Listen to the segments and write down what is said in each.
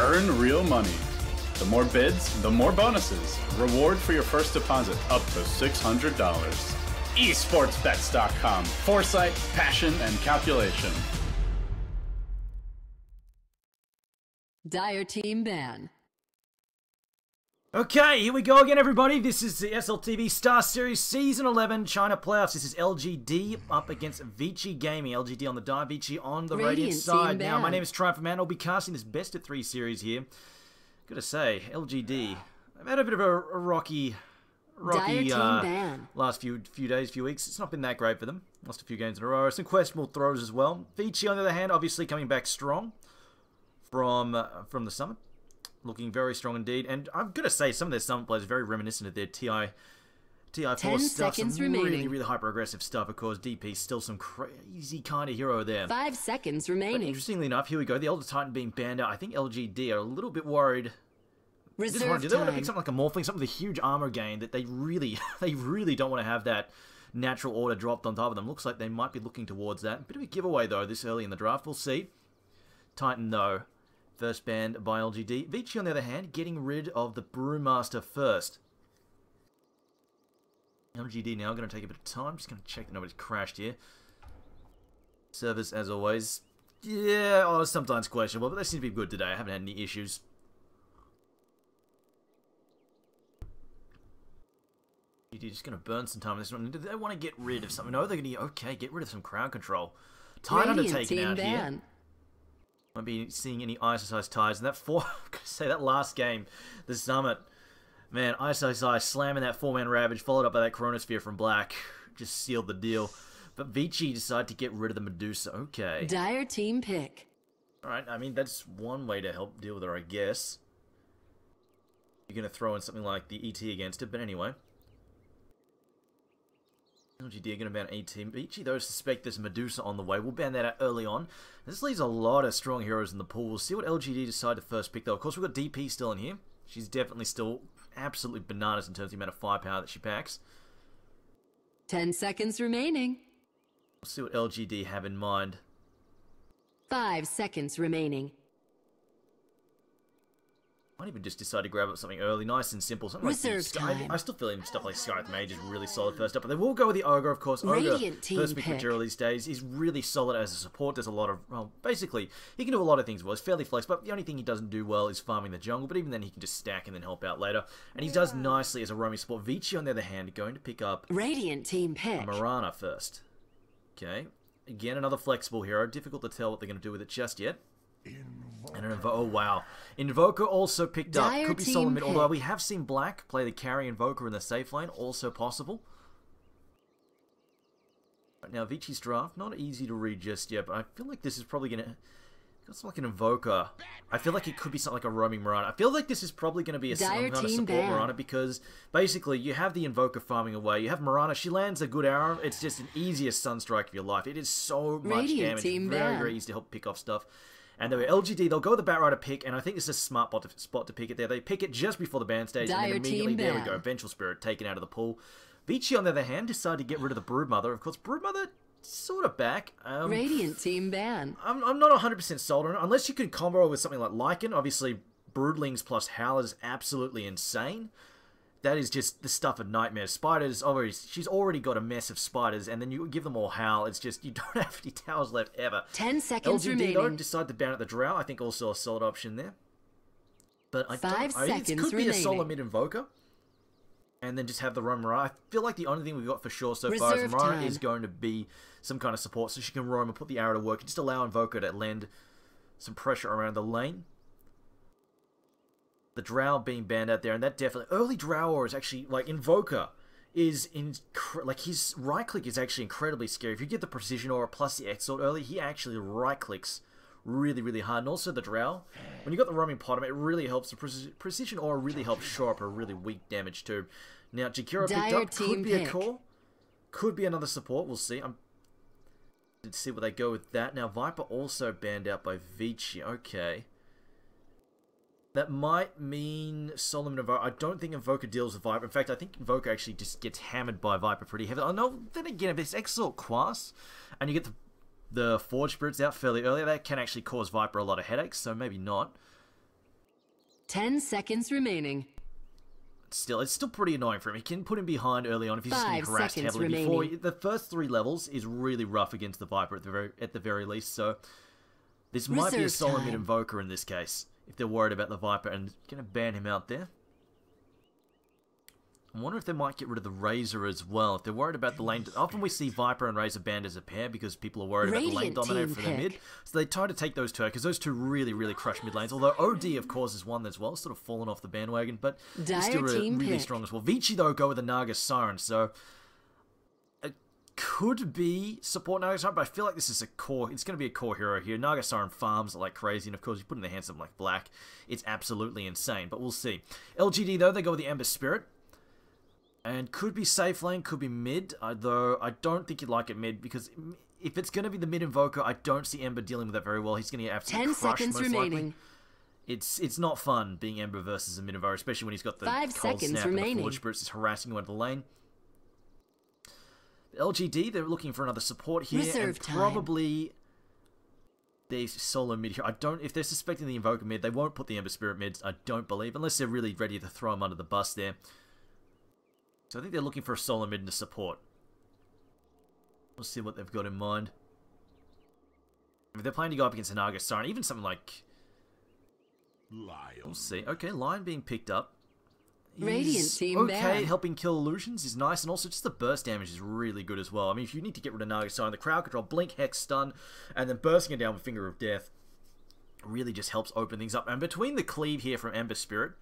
Earn real money. The more bids, the more bonuses. Reward for your first deposit up to $600. eSportsBets.com. Foresight, passion, and calculation. Dire Team Ban. Okay, here we go again, everybody. This is the SLTV Star Series Season 11 China Playoffs. This is LGD up against Vici Gaming. LGD on the die, Vici on the Radiant side. Now, my name is Triumph Man. I'll be casting this best of 3 series here. Gotta say, LGD, I've had a bit of a rocky last few days, few weeks. It's not been that great for them. Lost a few games in a row. Some questionable throws as well. Vici, on the other hand, obviously coming back strong from the summit. Looking very strong indeed, and I'm gonna say some of their summit players are very reminiscent of their TI4 stuff. Some really hyper-aggressive stuff. Of course, DP's still some crazy kind of hero there. 5 seconds remaining. But interestingly enough, here we go. The Elder Titan being banned out. I think LGD are a little bit worried. Do they want to pick something like a Morphling, something with a huge armor gain that they really don't want to have that natural order dropped on top of them. Looks like they might be looking towards that. Bit of a giveaway though this early in the draft. We'll see. Titan though. First banned by LGD. Vici, on the other hand, getting rid of the Brewmaster first. LGD now going to take a bit of time. Just going to check that nobody's crashed here. Service, as always. Yeah, sometimes questionable, but they seem to be good today. I haven't had any issues. LGD just going to burn some time on this one. Do they want to get rid of something? No, they're going to get rid of some crowd control. Tide Undertaken out here. Won't be seeing any Ice ties. And that last game, the Summit, man, Ice slamming that 4-man Ravage, followed up by that Chronosphere from Black, just sealed the deal. But Vici decided to get rid of the Medusa. Okay. Dire Team pick. Alright, I mean, that's one way to help deal with her, I guess. You're going to throw in something like the ET against it, but anyway. LGD are going to ban ET. Vici, though, suspect there's Medusa on the way. We'll ban that out early on. This leaves a lot of strong heroes in the pool. We'll see what LGD decide to first pick, though. Of course, we've got DP still in here. She's definitely still absolutely bananas in terms of the amount of firepower that she packs. 10 seconds remaining. We'll see what LGD have in mind. 5 seconds remaining. Might even just decide to grab up something early, nice and simple. Something Reserve like time. I still feel even stuff like Scythe Mage is really solid first up, but they will go with the Ogre, of course. Ogre, first pick material these days, is really solid as a support. There's a lot of, well, basically, he can do a lot of things well. He's fairly flexible, but the only thing he doesn't do well is farming the jungle, but even then he can just stack and then help out later. And he does nicely as a roaming support. Vici, on the other hand, going to pick up Radiant Team pick. Marana first. Okay. Again, another flexible hero. Difficult to tell what they're going to do with it just yet. And an oh wow, Invoker also picked up. Could be solo mid, although we have seen Black play the carry Invoker in the safe lane, also possible. Right now, Vici's draft, not easy to read just yet, but I feel like this is probably gonna got something like an Invoker. I feel like it could be something like a roaming Marana. I feel like this is probably going to be a some kind of support Marana, because basically you have the Invoker farming away. You have Marana. She lands a good arrow. It's just an easiest Sunstrike of your life. It is so much damage. Very easy to help pick off stuff. And they're LGD, they'll go with the Batrider pick, and I think this is a smart spot to pick it there. They pick it just before the ban stage, and then immediately, there we go, Vengeful Spirit taken out of the pool. Vici, on the other hand, decided to get rid of the Broodmother. Of course, Broodmother, sort of back. Radiant Team ban. I'm not 100% sold on it, unless you can combo with something like Lycan. Obviously, Broodlings plus Howl is absolutely insane. That is just the stuff of nightmares. Spiders, she's already got a mess of spiders, and then you give them all Howl. It's just, you don't have any towers left ever. 10 seconds remaining. LGD, though, decide to ban at the Drow. I think also a solid option there. But it could be a solo mid Invoker. And then just have the roam Marana. I feel like the only thing we've got for sure so far is Marana is going to be some kind of support, so she can roam and put the arrow to work and just allow Invoker to lend some pressure around the lane. The Drow being banned out there, and that definitely... Early Drow is actually, like, Invoker is... like, his right-click is actually incredibly scary. If you get the Precision Aura plus the Exalt early, he actually right-clicks really hard. And also the Drow, when you got the roaming Potom, it really helps. The Precision Aura really helps shore up a really weak damage, too. Now, Jakiro picked up. Could be a call. Could be another support. We'll see. Let's see where they go with that. Now, Viper also banned out by Vici. Okay. That might mean Solomon Invoker. I don't think Invoker deals with Viper. In fact, I think Invoker actually just gets hammered by Viper pretty heavily. Oh no, then again, if it's Exalt Quas, and you get the Forge Spirits out fairly early, that can actually cause Viper a lot of headaches, so maybe not. 10 seconds remaining. Still, it's still pretty annoying for him. He can put him behind early on if he's just getting 5 harassed seconds heavily. remaining. The first 3 levels is really rough against the Viper at the very least, so this might be a Reserve solo time. mid invoker in this case, if they're worried about the Viper and gonna ban him out there. I wonder if they might get rid of the Razor as well, if they're worried about the lane. Often we see Viper and Razor banned as a pair because people are worried about the lane Radiant dominator team for their mid. pick. So they try to take those two, because those two really, really crush mid lanes. Although OD, of course, is one as well, sort of fallen off the bandwagon, but he's still Dire team really pick. strong as well. Vici, though, go with the Naga Siren, so it could be support Naga Siren, but I feel like this is a core. It's going to be a core hero here. Naga Siren farms like crazy, and of course, you put in the hands of like Black. It's absolutely insane, but we'll see. LGD, though, they go with the Ember Spirit. And could be safe lane, could be mid, though I don't think you'd like it mid, because if it's going to be the mid invoker, I don't see Ember dealing with that very well. He's going to get absolutely 10 crushed, seconds most remaining. likely. It's not fun being Ember versus a mid invoker, especially when he's got the 5 cold seconds snap and the remaining. Forge Spirits is harassing you out of the lane. LGD, they're looking for another support here, Reserve and time. probably the solo mid here. If they're suspecting the invoker mid, they won't put the Ember Spirit mids, I don't believe, unless they're really ready to throw him under the bus there. So I think they're looking for a solo mid to support. We'll see what they've got in mind. If they're planning to go up against a Naga Siren, even something like... Lion. We'll see. Okay, Lion being picked up. Radiant He's team okay, banned. helping kill illusions is nice, and also just the burst damage is really good as well. I mean, if you need to get rid of Naga Siren, the crowd control, blink, hex, stun, and then bursting it down with Finger of Death really just helps open things up. And between the cleave here from Ember Spirit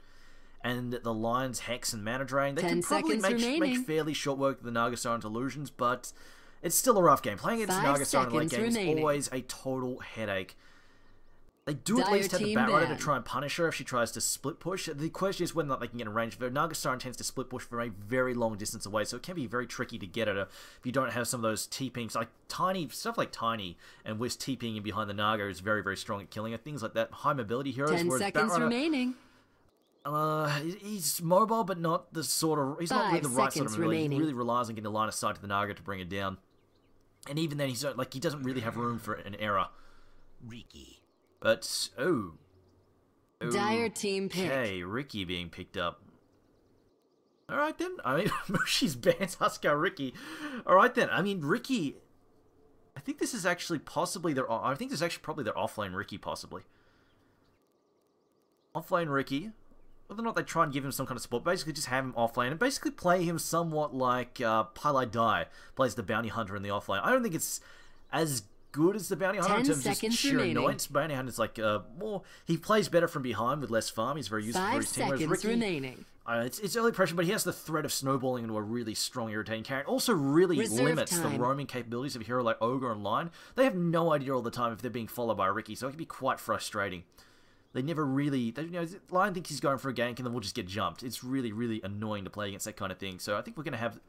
and the Lion's Hex and Mana Drain, they 10 can probably seconds make remaining. fairly short work of the Naga Siren's illusions, but it's still a rough game. Playing against 5 Naga Siren in late seconds game is remaining. always a total headache. They do at Dire least have the team Batrider to ban. try and punish her if she tries to split push. The question is whether or not they can get in range of her. Naga Siren tends to split push from a very long distance away, so it can be very tricky to get at her if you don't have some of those TPings. Like stuff like Tiny and Wisp TPing in behind the Naga is very, very strong at killing her. Things like that. High mobility heroes. 10 whereas seconds Batrider, remaining. He's mobile, but not the sort of... He's not really 5 the right sort of seconds ability. He remaining. really relies on getting a line of sight to the Naga to bring it down. And even then, he doesn't really have room for an error. Riki. But, Dire team pick. Okay, Ricky being picked up. Alright then. I mean, Mushi's bans Huskar Ricky. Alright then. I mean, Ricky... I think this is actually possibly their... I think this is actually probably their offlane Ricky, possibly. Offlane Ricky. Whether or not they try and give him some kind of support, basically just have him offlane and basically play him somewhat like Pylai Dai plays the Bounty Hunter in the offlane. I don't think it's as good as the Bounty Hunter in 10 terms of just seconds sheer remaining. annoyance. Bounty Hunter's like more... He plays better from behind with less farm. He's very useful for 5 his team. Whereas seconds Ricky, remaining. it's early pressure, but he has the threat of snowballing into a really strong, irritating character. Also really Reserve limits the time. roaming capabilities of a hero like Ogre and Lion. They have no idea all the time if they're being followed by Ricky, so it can be quite frustrating. They never really... Lion thinks he's going for a gank and then we'll just get jumped. It's really, really annoying to play against that kind of thing. So I think we're going to have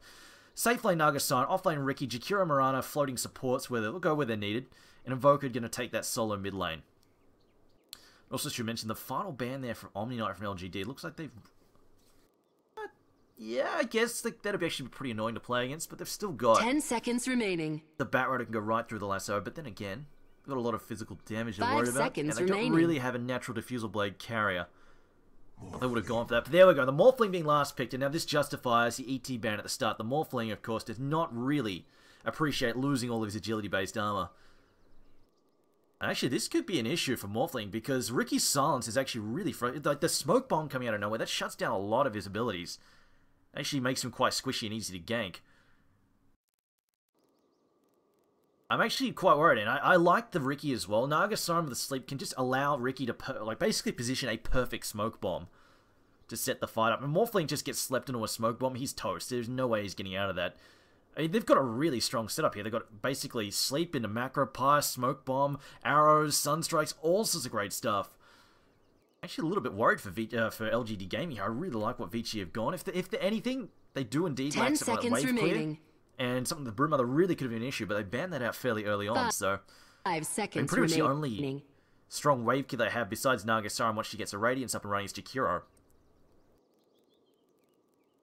safe lane Naga Siren, off lane Ricky, Jakira Mirana, floating supports where they'll go where they're needed, and Invoker going to take that solo mid lane. Also should mention the final ban there from Omni Knight from LGD. It looks like they've... yeah, I guess that'd be actually pretty annoying to play against, but they've still got... 10 seconds remaining. The Batrider can go right through the lasso, but then again, they've got a lot of physical damage they're 5 worried about, and seconds they remaining. don't really have a natural diffusal blade carrier. They would have gone for that, but there we go. The Morphling being last picked, and now this justifies the ET ban at the start. The Morphling, of course, does not really appreciate losing all of his agility-based armor. Actually, this could be an issue for Morphling, because Ricky's silence is actually really... Like, the smoke bomb coming out of nowhere, that shuts down a lot of his abilities. Actually makes him quite squishy and easy to gank. I'm actually quite worried, and I like the Ricky as well. Naga Siren with the sleep can just allow Ricky to basically position a perfect smoke bomb to set the fight up. And Morphling just gets slept into a smoke bomb, he's toast. There's no way he's getting out of that. I mean, they've got a really strong setup here. They've got basically sleep into macro, pyre, smoke bomb, arrows, sunstrikes, all sorts of great stuff. Actually, a little bit worried for LGD Gaming here. I really like what Vici have gone. If they're anything, they do indeed 10 lack something like seconds wave clear. remaining. And something the Broodmother really could have been an issue, but they banned that out fairly early on, so... 5 seconds pretty much the remaining. only strong wave kill they have, besides Naga Siren once she gets a Radiance up and running, is Jakiro.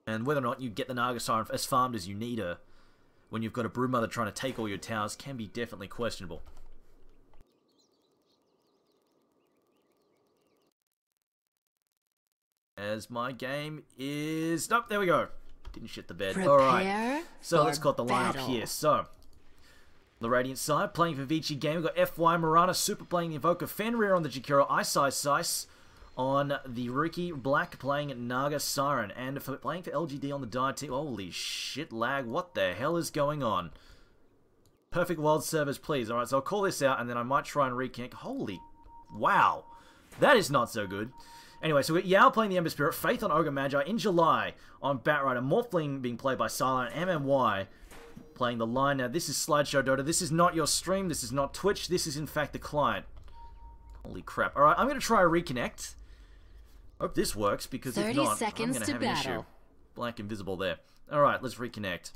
And whether or not you get the Naga Siren as farmed as you need her, when you've got a Broodmother trying to take all your towers, can be definitely questionable. As my game is... Nope, there we go. Didn't shit the bed. Prepare Alright. So for let's got the lineup battle. here. So, the Radiant side, playing for Vici game. We've got FY, Mirana, Super playing the Invoker, Fenrir on the Jakiro, Ice on the Riki, Black playing Naga Siren, and for playing for LGD on the Dire team. Holy shit lag, what the hell is going on? Perfect world servers, please. Alright, so I'll call this out, and then I might try and reconnect. Holy... wow. That is not so good. Anyway, so we've got Yao playing the Ember Spirit, Faith on Ogre Magi, in July on Batrider, Morphling being played by Starladder, and MMY playing the line. Now, this is Slideshow Dota. This is not your stream. This is not Twitch. This is, in fact, the client. Holy crap. Alright, I'm going to try a reconnect. Hope this works, because if not, I'm going to have an issue. Blank invisible there. Alright, let's reconnect.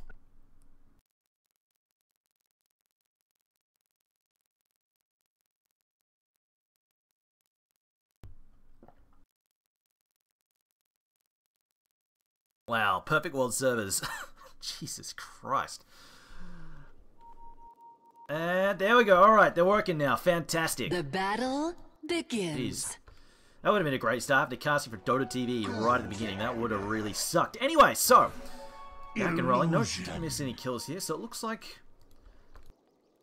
Wow, perfect world servers. Jesus Christ. And there we go. Alright, they're working now. Fantastic. The battle begins. Jeez. That would have been a great start after casting for Dota TV right at the beginning. That would have really sucked. Anyway, so, back and rolling. No, didn't miss any kills here, so it looks like...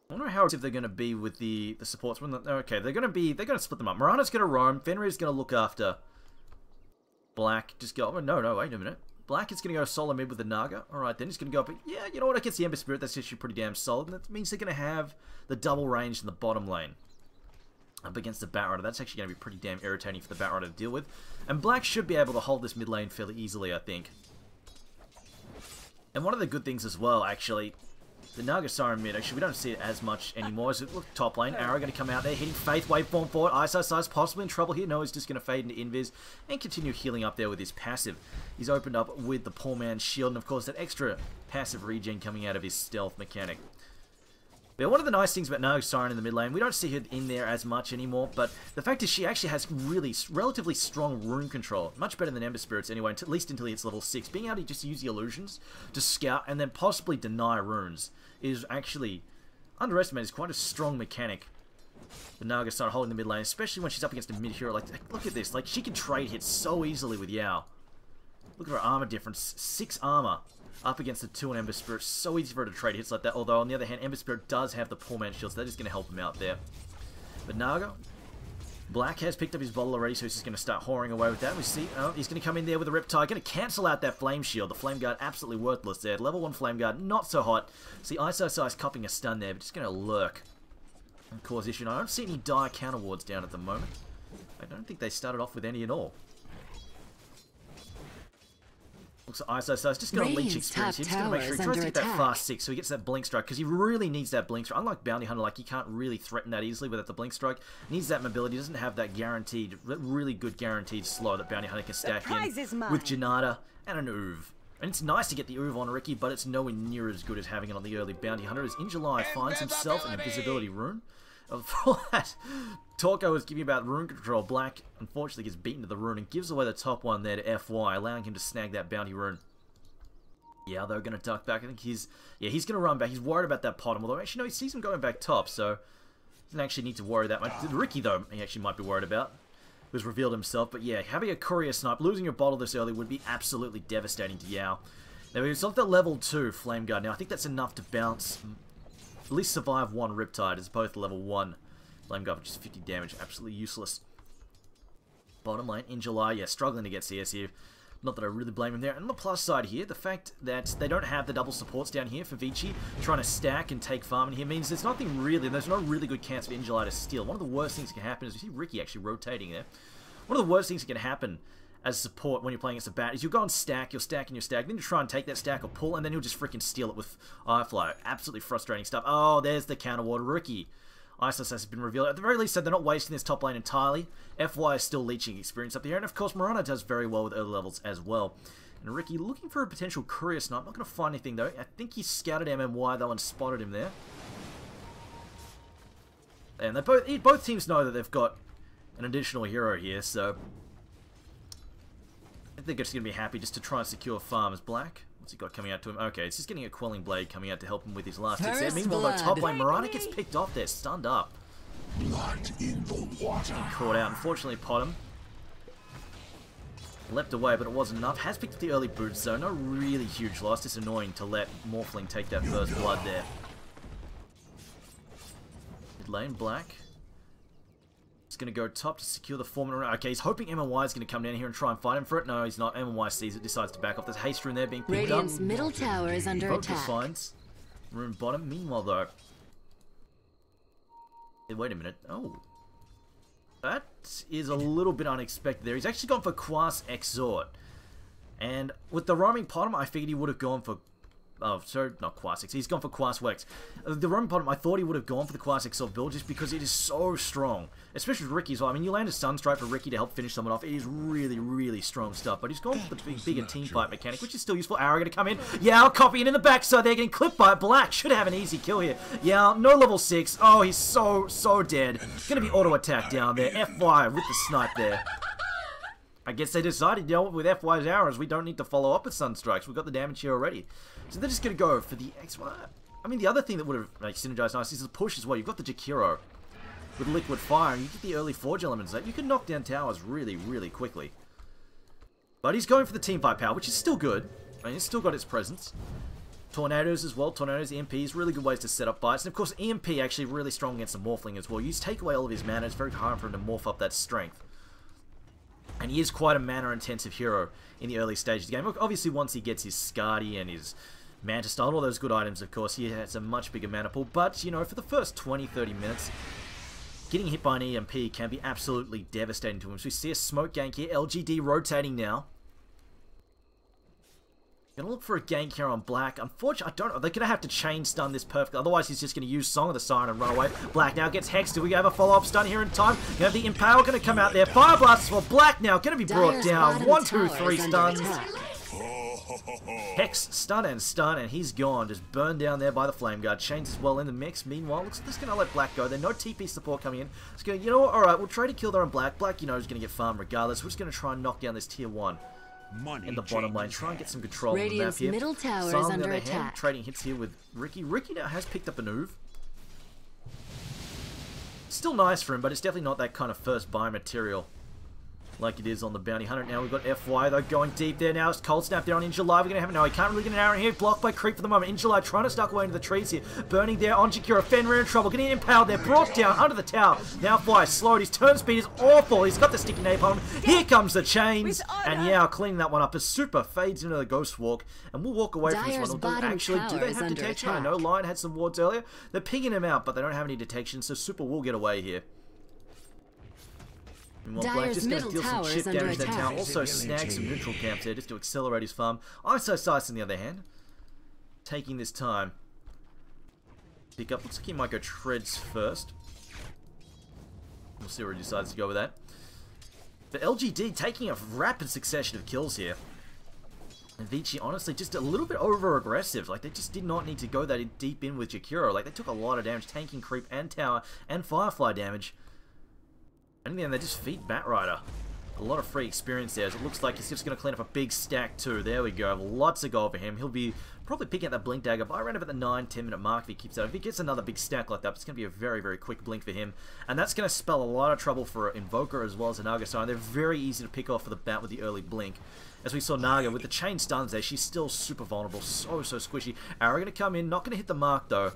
I wonder how active they're going to be with the supports. Okay, they're going to split them up. Mirana's going to roam. Fenrir's going to look after Black. Just go... Oh, no, wait a minute. Black is going to go solo mid with the Naga. Alright, then he's going to go up. Yeah, you know what? Against the Ember Spirit, that's actually pretty damn solid. And that means they're going to have the double range in the bottom lane. Up against the Batrider. That's actually going to be pretty damn irritating for the Batrider to deal with. And Black should be able to hold this mid lane fairly easily, I think. And one of the good things as well, actually, the Naga Siren mid, actually, we don't see it as much anymore. So, look, top lane, Arrow going to come out there, hitting Faith, waveform forward, Ice possibly in trouble here. No, he's just going to fade into Invis and continue healing up there with his passive. He's opened up with the poor man's shield, and of course, that extra passive regen coming out of his stealth mechanic. But one of the nice things about Naga Siren in the mid lane, we don't see her in there as much anymore, but the fact is she actually has relatively strong rune control. Much better than Ember Spirits anyway, at least until it's level 6. Being able to just use the illusions to scout and then possibly deny runes is actually underestimated. It's quite a strong mechanic. The Naga Siren holding the mid lane, especially when she's up against a mid hero. Like, look at this. Like, she can trade hits so easily with Yao. Look at her armor difference. 6 armor. Up against the 2 and Ember Spirit, so easy for her to trade hits like that. Although, on the other hand, Ember Spirit does have the poor man shield, so that is going to help him out there. But Naga, Black has picked up his bottle already, so he's just going to start whoring away with that. We see, oh, he's going to come in there with a Riptide, going to cancel out that Flame Shield. The Flame Guard, absolutely worthless there. Level 1 Flame Guard, not so hot. See, Ice copping a stun there, but just going to lurk and cause issue. And I don't see any dire counter wards down at the moment. I don't think they started off with any at all. Looks like Ice just got a leech experience here. Just going to make sure he tries to get that fast 6 so he gets that blink strike, because he really needs that blink strike. Unlike Bounty Hunter, like, he can't really threaten that easily without the blink strike. He needs that mobility. He doesn't have that guaranteed, really good guaranteed slow that Bounty Hunter can stack in with Janata and an Uv. And it's nice to get the Uv on Riki, but it's nowhere near as good as having it on the early Bounty Hunter, as in July finds himself an invisibility rune. For that talk I was giving about rune control, Black unfortunately gets beaten to the rune and gives away the top one there to FY, allowing him to snag that bounty rune. Yeah, they're going to duck back. I think he's going to run back. He's worried about that bottom, although actually no, he sees him going back top, so doesn't actually need to worry that much. Riki, though, he actually might be worried about. Who's revealed himself, but yeah, having a courier snipe, losing your bottle this early would be absolutely devastating to Yao. Now we've got that level 2 Flame Guard. Now I think that's enough to bounce, at least survive 1 Riptide, as opposed to level 1 Flame Guard, which is 50 damage, absolutely useless. Bottom lane in July, yeah, struggling to get CS here. Not that I really blame him there. And on the plus side here, the fact that they don't have the double supports down here for Vici, trying to stack and take farm in here, means there's nothing really, there's no really good chance for Injuly to steal. One of the worst things that can happen is, you see Riki actually rotating there. One of the worst things that can happen as support when you're playing against a bat is you'll go and stack, you'll stack and you'll stack, then you try and take that stack or pull, and then you'll just freaking steal it with Firefly. Absolutely frustrating stuff. Oh, there's the counter ward. Riki. Isis has been revealed. At the very least, so they're not wasting this top lane entirely. FY is still leeching experience up there, and of course, Mirana does very well with early levels as well. And Riki looking for a potential courier snipe. Not going to find anything though. I think he scouted MMY though and spotted him there. And they both teams know that they've got an additional hero here, so I think they're just going to be happy just to try and secure farms. Black. What's he got coming out to him? Okay, it's just getting a Quelling Blade coming out to help him with his last hits there. Meanwhile, though, top lane, Mirana gets picked off there, stunned up. Blood in the water. Caught out. Unfortunately, pot him. Leapt away, but it wasn't enough. Has picked up the early boots, though. No really huge loss. It's annoying to let Morphling take that first blood there. Mid lane, Black. He's going to go top to secure the 4-minute round. Okay, he's hoping MMY is going to come down here and try and fight him for it. No, he's not. MMY sees it, decides to back off. There's haste rune there being picked Radiant's up. middle tower is under Focus attack. finds rune bottom. Meanwhile, though... Hey, wait a minute. Oh. That is a little bit unexpected there. He's actually gone for Quas Exhort. And with the roaming bottom, I figured he would have gone for... Oh, sorry, not Quas X. He's gone for Quas Wex. The roaming bottom, I thought he would have gone for the Quas Exhort build just because it is so strong. Especially with Ricky as well. I mean, you land a Sunstrike for Ricky to help finish someone off. It is really, really strong stuff. But he's gone for the bigger team fight mechanic, which is still useful. Arrow going to come in. Yeah, I'll copy it in the backside. They're getting clipped by Black. Should have an easy kill here. Yeah, no level 6. Oh, he's so dead. Going to be auto-attack down there. FY with the snipe there. I guess they decided, you know, with FY's arrows, we don't need to follow up with Sunstrikes. We've got the damage here already. So they're just going to go for the XY. I mean, the other thing that would have synergized nice is the push as well. You've got the Jakiro with Liquid Fire, and you get the early Forge elements that you can knock down towers really, really quickly. But he's going for the team fight power, which is still good. I mean, it's still got its presence. Tornadoes as well. Tornadoes, EMPs, really good ways to set up fights. And of course, EMP actually really strong against the Morphling as well. You take away all of his mana, it's very hard for him to morph up that strength. And he is quite a mana-intensive hero in the early stages of the game. Obviously, once he gets his Skadi and his Manta Style, all those good items, of course, he has a much bigger mana pool. But, you know, for the first 20-30 minutes, getting hit by an EMP can be absolutely devastating to him. So we see a smoke gank here. LGD rotating now. Gonna look for a gank here on Black. Unfortunately, I don't know. They're gonna have to chain stun this perfectly. Otherwise, he's just gonna use Song of the Siren and run away. Black now gets hexed. Do we have a follow-up stun here in time? You have the Impale gonna come out there. Fire Blast for Black now. Gonna be brought down. 1, 2, 3 stuns. Hex, stun, and he's gone. Just burned down there by the Flame Guard. Chains as well in the mix. Meanwhile, looks like this is going to let Black go. There's no TP support coming in. It's going, you know what? Alright, we'll try to kill there on Black. Black, you know, is going to get farmed regardless. We're just going to try and knock down this tier 1 in the bottom lane. Try and get some control on the map here. Middle tower is Silent, on under the other hand, attack. trading hits here with Ricky. Ricky now has picked up a move. Still nice for him, but it's definitely not that kind of first buy material like it is on the Bounty Hunter. Now we've got FY though going deep there now. It's Cold Snap there on Injuly. We're going to have it. No, he can't really get an arrow in here. Blocked by Creep for the moment. Injuly trying to stuck away into the trees here. Burning there on Jakiro. Fenrir in trouble. Getting impaled there. Brought down under the tower. Now FY slowed. His turn speed is awful. He's got the sticky napalm. Here comes the chains. And yeah, cleaning that one up. As Super fades into the Ghost Walk. And we'll walk away from this one. Although actually, do they have detection? I know Lion had some wards earlier. They're pinging him out, but they don't have any detection. So Super will get away here. Black just going to deal some chip damage to that tower. Also snag some neutral camps there just to accelerate his farm. Iso-Sice on the other hand, taking this time. Pick up. Looks like he might go Treads first. We'll see where he decides to go with that. But LGD taking a rapid succession of kills here. And Vici, honestly, just a little bit over-aggressive. Like, they just did not need to go that deep in with Jakiro. Like, they took a lot of damage, tanking creep and tower and Firefly damage. And then they just feed Batrider. A lot of free experience there. As it looks like he's just going to clean up a big stack too. There we go. Lots of gold for him. He'll be probably picking up that Blink Dagger by around about the 9-10 minute mark if he keeps that. If he gets another big stack like that, it's going to be a very, very quick blink for him. And that's going to spell a lot of trouble for Invoker as well as a Naga Siren. They're very easy to pick off for the bat with the early blink. As we saw Naga with the chain stuns there, she's still super vulnerable. So squishy. Arrow going to come in. Not going to hit the mark though.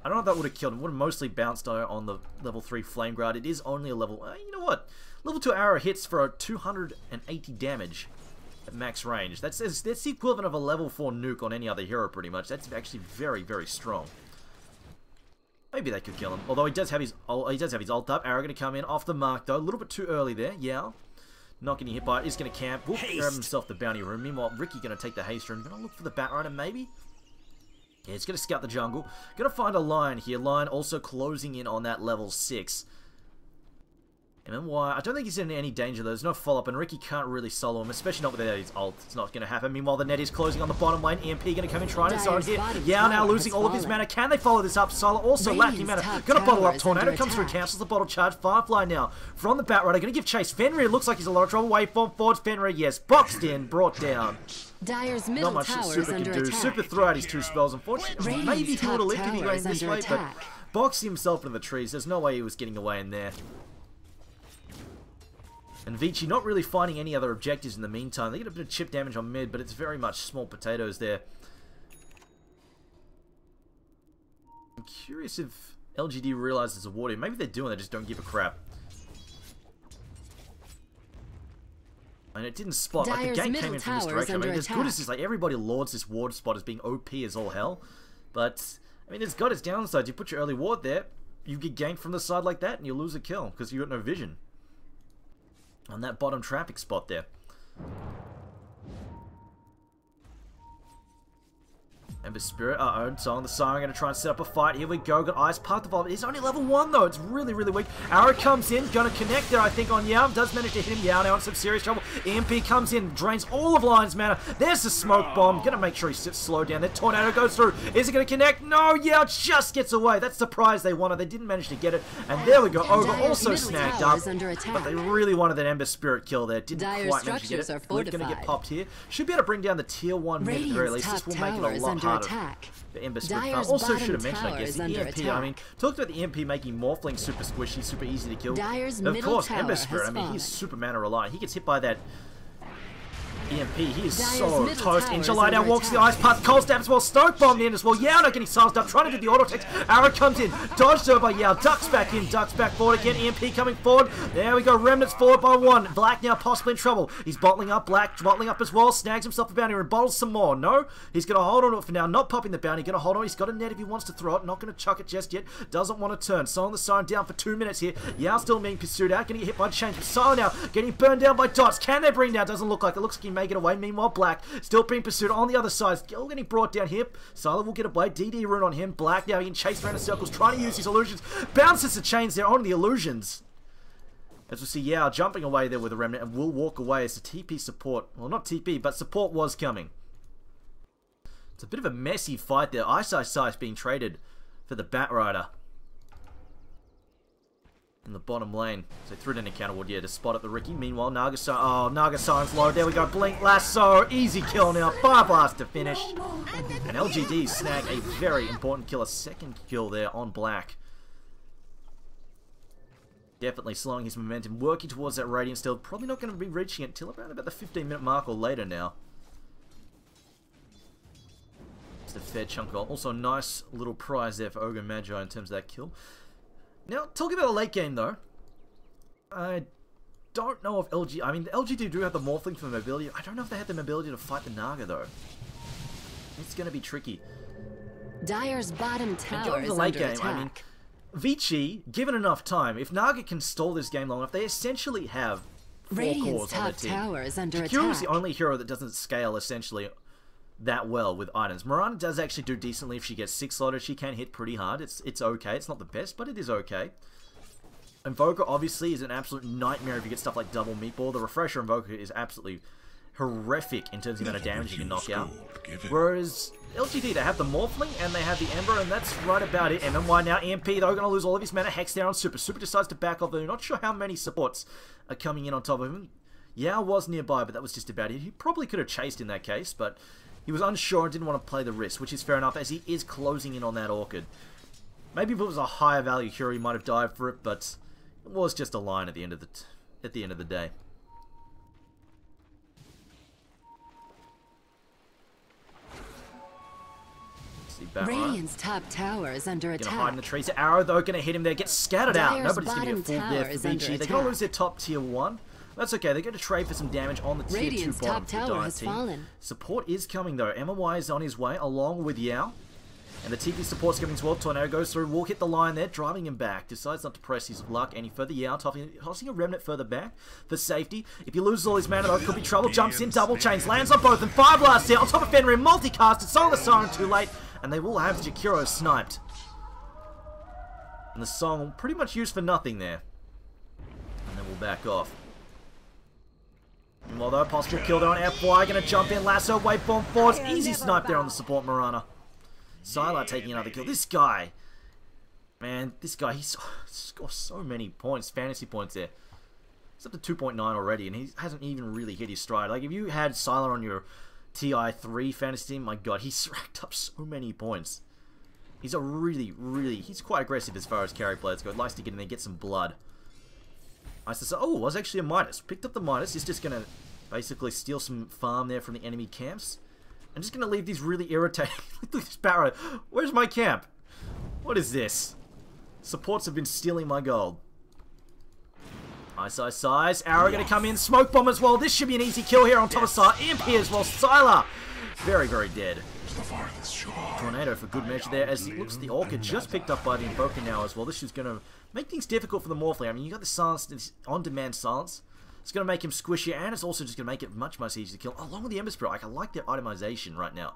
I don't know if that would have killed him. Would have mostly bounced on the level 3 Flame Guard. It is only a level... you know what? Level 2 arrow hits for a 280 damage at max range. That's the equivalent of a level 4 nuke on any other hero, pretty much. That's actually very, very strong. Maybe they could kill him. Although he does have his ult up. Arrow going to come in off the mark, though. A little bit too early there. Yeah. Not getting hit by it. He's going to camp. Will grab himself the bounty room. Meanwhile, Ricky going to take the haste rune. Going to look for the Batrider, maybe? Yeah, he's going to scout the jungle. Going to find a Lion here. Lion also closing in on that level 6. MMY, I don't think he's in any danger though. There's no follow-up, and Ricky can't really solo him, especially not without his ult. It's not going to happen. Meanwhile, the net is closing on the bottom lane. EMP going to come in, trying to zone here. Yeah, now losing all of his mana. Can they follow this up? Solo also lacking mana. Going to bottle up. Tornado comes through, cancels the bottle charge. Firefly now from the Batrider. Going to give chase. Fenrir looks like he's a lot of trouble. Waveform forwards. Fenrir, yes. Boxed in, brought down. Dire's middle Not much that tower Super is can under do. attack. Super threw out his 2 spells. Unfortunately, maybe he would have lived if he ran this way, but boxed himself into the trees. There's no way he was getting away in there. And Vici not really finding any other objectives in the meantime. They get a bit of chip damage on mid, but it's very much small potatoes there. I'm curious if LGD realizes a ward here. Maybe they're doing, they just don't give a crap. And it didn't spot. Like, the gank came in from this direction. I mean, as good as this, like, everybody lauds this ward spot as being OP as all hell. But, I mean, it's got its downsides. You put your early ward there, you get ganked from the side like that, and you lose a kill, because you got no vision on that bottom traffic spot there. Ember Spirit, so on the Siren, going to try and set up a fight. Here we go, got Ice Path to Evolve. He's only level 1 though, it's really, really weak. Arrow comes in, going to connect there, I think, on Yao. Does manage to hit him. Yao now in some serious trouble. EMP comes in, drains all of Lion's mana. There's the Smoke Bomb, going to make sure he sits slow down. That Tornado goes through. Is it going to connect? No, Yao just gets away. That's the prize they wanted. They didn't manage to get it. And there we go, Ogre also snagged up. But they really wanted that Ember Spirit kill there. Didn't quite manage to get it. We're going to get popped here. Should be able to bring down the tier 1 mid at the very least. This will make it a lot harder. The Ember Spirit farm. Also should have mentioned, I guess, the EMP. I mean, talked about the EMP making Morphling super squishy, super easy to kill. Of course, Ember Spirit, I mean, he's super mana reliant. He gets hit by that EMP, he is so toast. Injalai now walks the ice path. Cold stab as well. Stoke bombed in as well. Yao not getting silenced up. Trying to do the auto text. Arrow comes in. Dodged over by Yao. Ducks back in. Ducks back forward again. EMP coming forward. There we go. Remnants forward by 1. Black now possibly in trouble. He's bottling up. Black bottling up as well. Snags himself a bounty and bottles some more. No. He's going to hold on to it for now. Not popping the bounty. Going to hold on. He's got a net if he wants to throw it. Not going to chuck it just yet. Doesn't want to turn. So on the Siren down for 2 minutes here. Yao still being pursued out. Going to get hit by Change. Siren now getting burned down by Dots. Can they bring down? Doesn't look like it. Looks like he may get away. Meanwhile, Black still being pursued on the other side. Still getting brought down here. Sylar will get away. DD rune on him. Black now being chased around in circles, trying to use his illusions. Bounces the chains there on the illusions. As we see Yao jumping away there with a remnant and will walk away as the TP support, well, not TP, but support was coming. It's a bit of a messy fight there. Ice being traded for the Batrider in the bottom lane. So threw it in a counter ward, yeah, to spot at the Ricky. Meanwhile, Naga Siren's low. There we go. Blink Lasso. Easy kill now. Fire Blast to finish. And LGD snag a very important kill. A second kill there on Black. Definitely slowing his momentum. Working towards that Radiant still. Probably not going to be reaching it till around about the 15-minute mark or later now. It's a fair chunk of gold. Also, a nice little prize there for Ogre Magi in terms of that kill. Now, talking about the late game, though, I don't know if LG... I mean, the LGD do have the Morphling for mobility. I don't know if they have the mobility to fight the Naga, though. It's going to be tricky. Dire's bottom tower is the late under game, attack. I mean, Vici, given enough time, if Naga can stall this game long enough, they essentially have 4 cores on their team. Tower is under Kikuru is attack. the only hero that doesn't scale, essentially, that well with items. Mirana does actually do decently if she gets 6 slotted. She can hit pretty hard. It's okay. It's not the best, but it is okay. Invoker obviously is an absolute nightmare if you get stuff like double meatball. The refresher Invoker is absolutely horrific in terms of the amount of damage you can knock out. Whereas LGD, they have the Morphling and they have the Ember, and that's right about it. MMY now, EMP though, going to lose all of his mana. Hex there on Super. Super decides to back off though. Not sure how many supports are coming in on top of him. Yao was nearby, but that was just about it. He probably could have chased in that case, but he was unsure and didn't want to play the risk, which is fair enough as he is closing in on that Orchid. Maybe if it was a higher value hero, he might have dived for it, but it was just a line at the end of the day. See Radiant's top tower is under Gonna hide in attack. the trees. Arrow though gonna hit him there, gets scattered out. Dire's Nobody's gonna get a full bottom there tower for is under Vici. They're gonna attack. lose their top tier 1. That's okay, they're going to trade for some damage on the tier 2 Radiant's bottom top for the tower Dire has team. fallen. Support is coming though. MMY is on his way along with Yao. And the TP support's coming as well. Tornado goes through, will hit the line there, driving him back. Decides not to press his luck any further. Yao tossing a remnant further back for safety. If he loses all his mana though, it could be trouble. Jumps in, double chains, lands on both, and 5 blasts there on top of Fenrir, multicast. It's on the Siren too late, and they will have Jakiro sniped. And the song pretty much used for nothing there. And then we'll back off. Meanwhile though, possible kill there on F-Y, gonna jump in, lasso, wave bomb forwards, easy snipe there on the support Mirana. Sylar taking another kill. This guy, man, this guy, he scores so many points, fantasy points there. He's up to 2.9 already, and he hasn't even really hit his stride. Like, if you had Sylar on your TI3 fantasy team, my god, he's racked up so many points. He's a he's quite aggressive as far as carry players go. Likes to get in there, get some blood. Oh, it was actually a Midas. Picked up the Midas. He's just going to basically steal some farm there from the enemy camps. I'm just going to leave these really irritating... Look at this Barrow. Where's my camp? What is this? Supports have been stealing my gold. Ice. Arrow going to come in. Smoke bomb as well. This should be an easy kill here on top of Sylar. Imp here as well. Sylar. Very, very dead. Tornado for good measure there, as it looks the Orchid just picked up by the Invoker now as well. This is going to make things difficult for the Morphling. I mean, you got the silence, this on-demand silence. It's going to make him squishy, and it's also just going to make it much, much easier to kill, along with the Ember Spirit. I like their itemization right now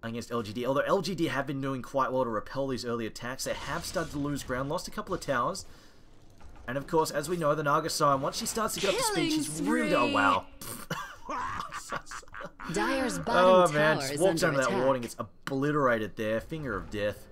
against LGD. Although LGD have been doing quite well to repel these early attacks, they have started to lose ground, lost a couple of towers. And of course, as we know, the Naga Siren, once she starts to get up to speed, she's really... Oh, wow. Dire's bottom man, tower just is walks under under that attack. warding, it's obliterated there. Finger of death.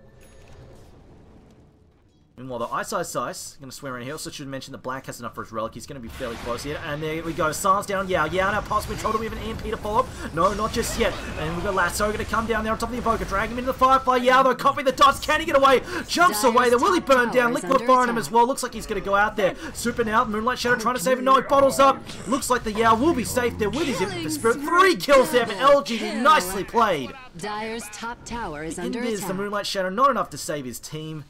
Meanwhile, the Ice going to swing around here. Also should mention that Black has enough for his relic. He's going to be fairly close here. And there we go. Silence down. Yeah, now possibly Troll. Do we have an EMP to follow up? No, not just yet. And we've got Lasso going to come down there on top of the Invoker. Drag him into the Firefly. Yeah, though, copy the dots. Can he get away? Jumps away. The Willy burn down. Liquid fire on him as well. Looks like he's going to go out there. Super now. Moonlight Shadow trying to save him. No, he bottles up. Looks like the Yao will be safe there with his Infinite Spirit. 3 kills there, but LGD nicely played. Dire's top tower is under Invis, attack. the Moonlight Shadow, not enough to save his team.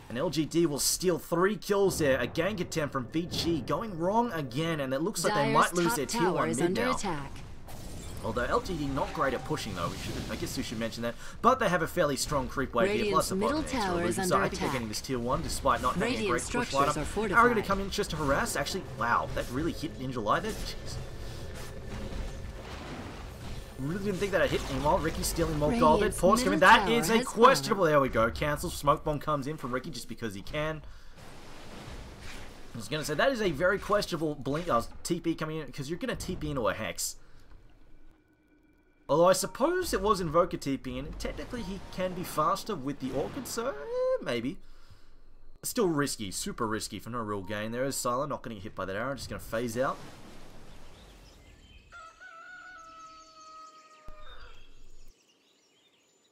And LGD will steal 3 kills there. A gank attempt from Vici going wrong again, and it looks like they might lose their tier 1 mid now. Attack. Although LGD not great at pushing though, I guess we should mention that. But they have a fairly strong creep wave here, plus the middle bottom tower is so under I think they're attack. getting this tier 1 despite not having a great push lineup. Are going to come in just to harass? Actually, wow, that really hit Ninja Light there. Jeez. Really didn't think that it hit. Meanwhile, Ricky stealing more gold. Pause coming. That is a questionable. There we go. Cancels. Smoke bomb comes in from Ricky just because he can. I was going to say that is a very questionable blink. TP coming in because you're going to TP into a Hex. Although I suppose it was Invoker TP in. Technically, he can be faster with the Orchid, so maybe. Still risky. Super risky for no real gain. There is Sylar. Not going to get hit by that arrow. Just going to phase out.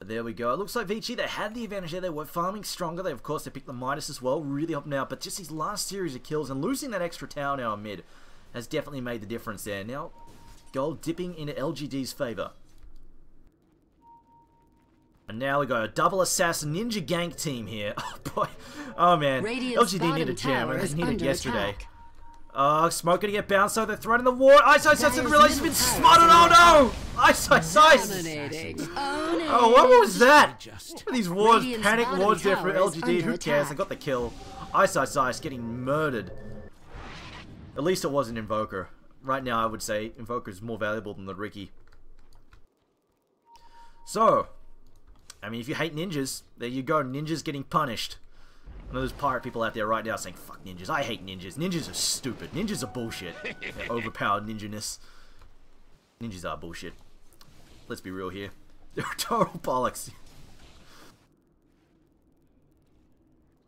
There we go. It looks like Vici, they had the advantage there. They were farming stronger. Of course, they picked the Midas as well. Really helping out. But just his last series of kills and losing that extra tower now in mid has definitely made the difference there. Now, gold dipping into LGD's favor. And now we got a double assassin ninja gank team here. Oh, boy. Oh, man. LGD needed a jam. They needed it yesterday. Attack. Smoke gonna get bounced, so they're thrown in the water. Ice didn't realize he's been spotted. Oh no! Ice! Dominating. Oh, what was that? These wards, Radiant's panic bottom wards there for tower is LGD. Who under cares? attack. I got the kill. Ice getting murdered. At least it wasn't Invoker. Right now, I would say Invoker is more valuable than the Ricky. So, I mean, if you hate ninjas, there you go. Ninjas getting punished. I know there's pirate people out there right now saying, fuck ninjas. I hate ninjas. Ninjas are stupid. Ninjas are bullshit. They're overpowered ninja-ness. Ninjas are bullshit. Let's be real here. They're total bollocks.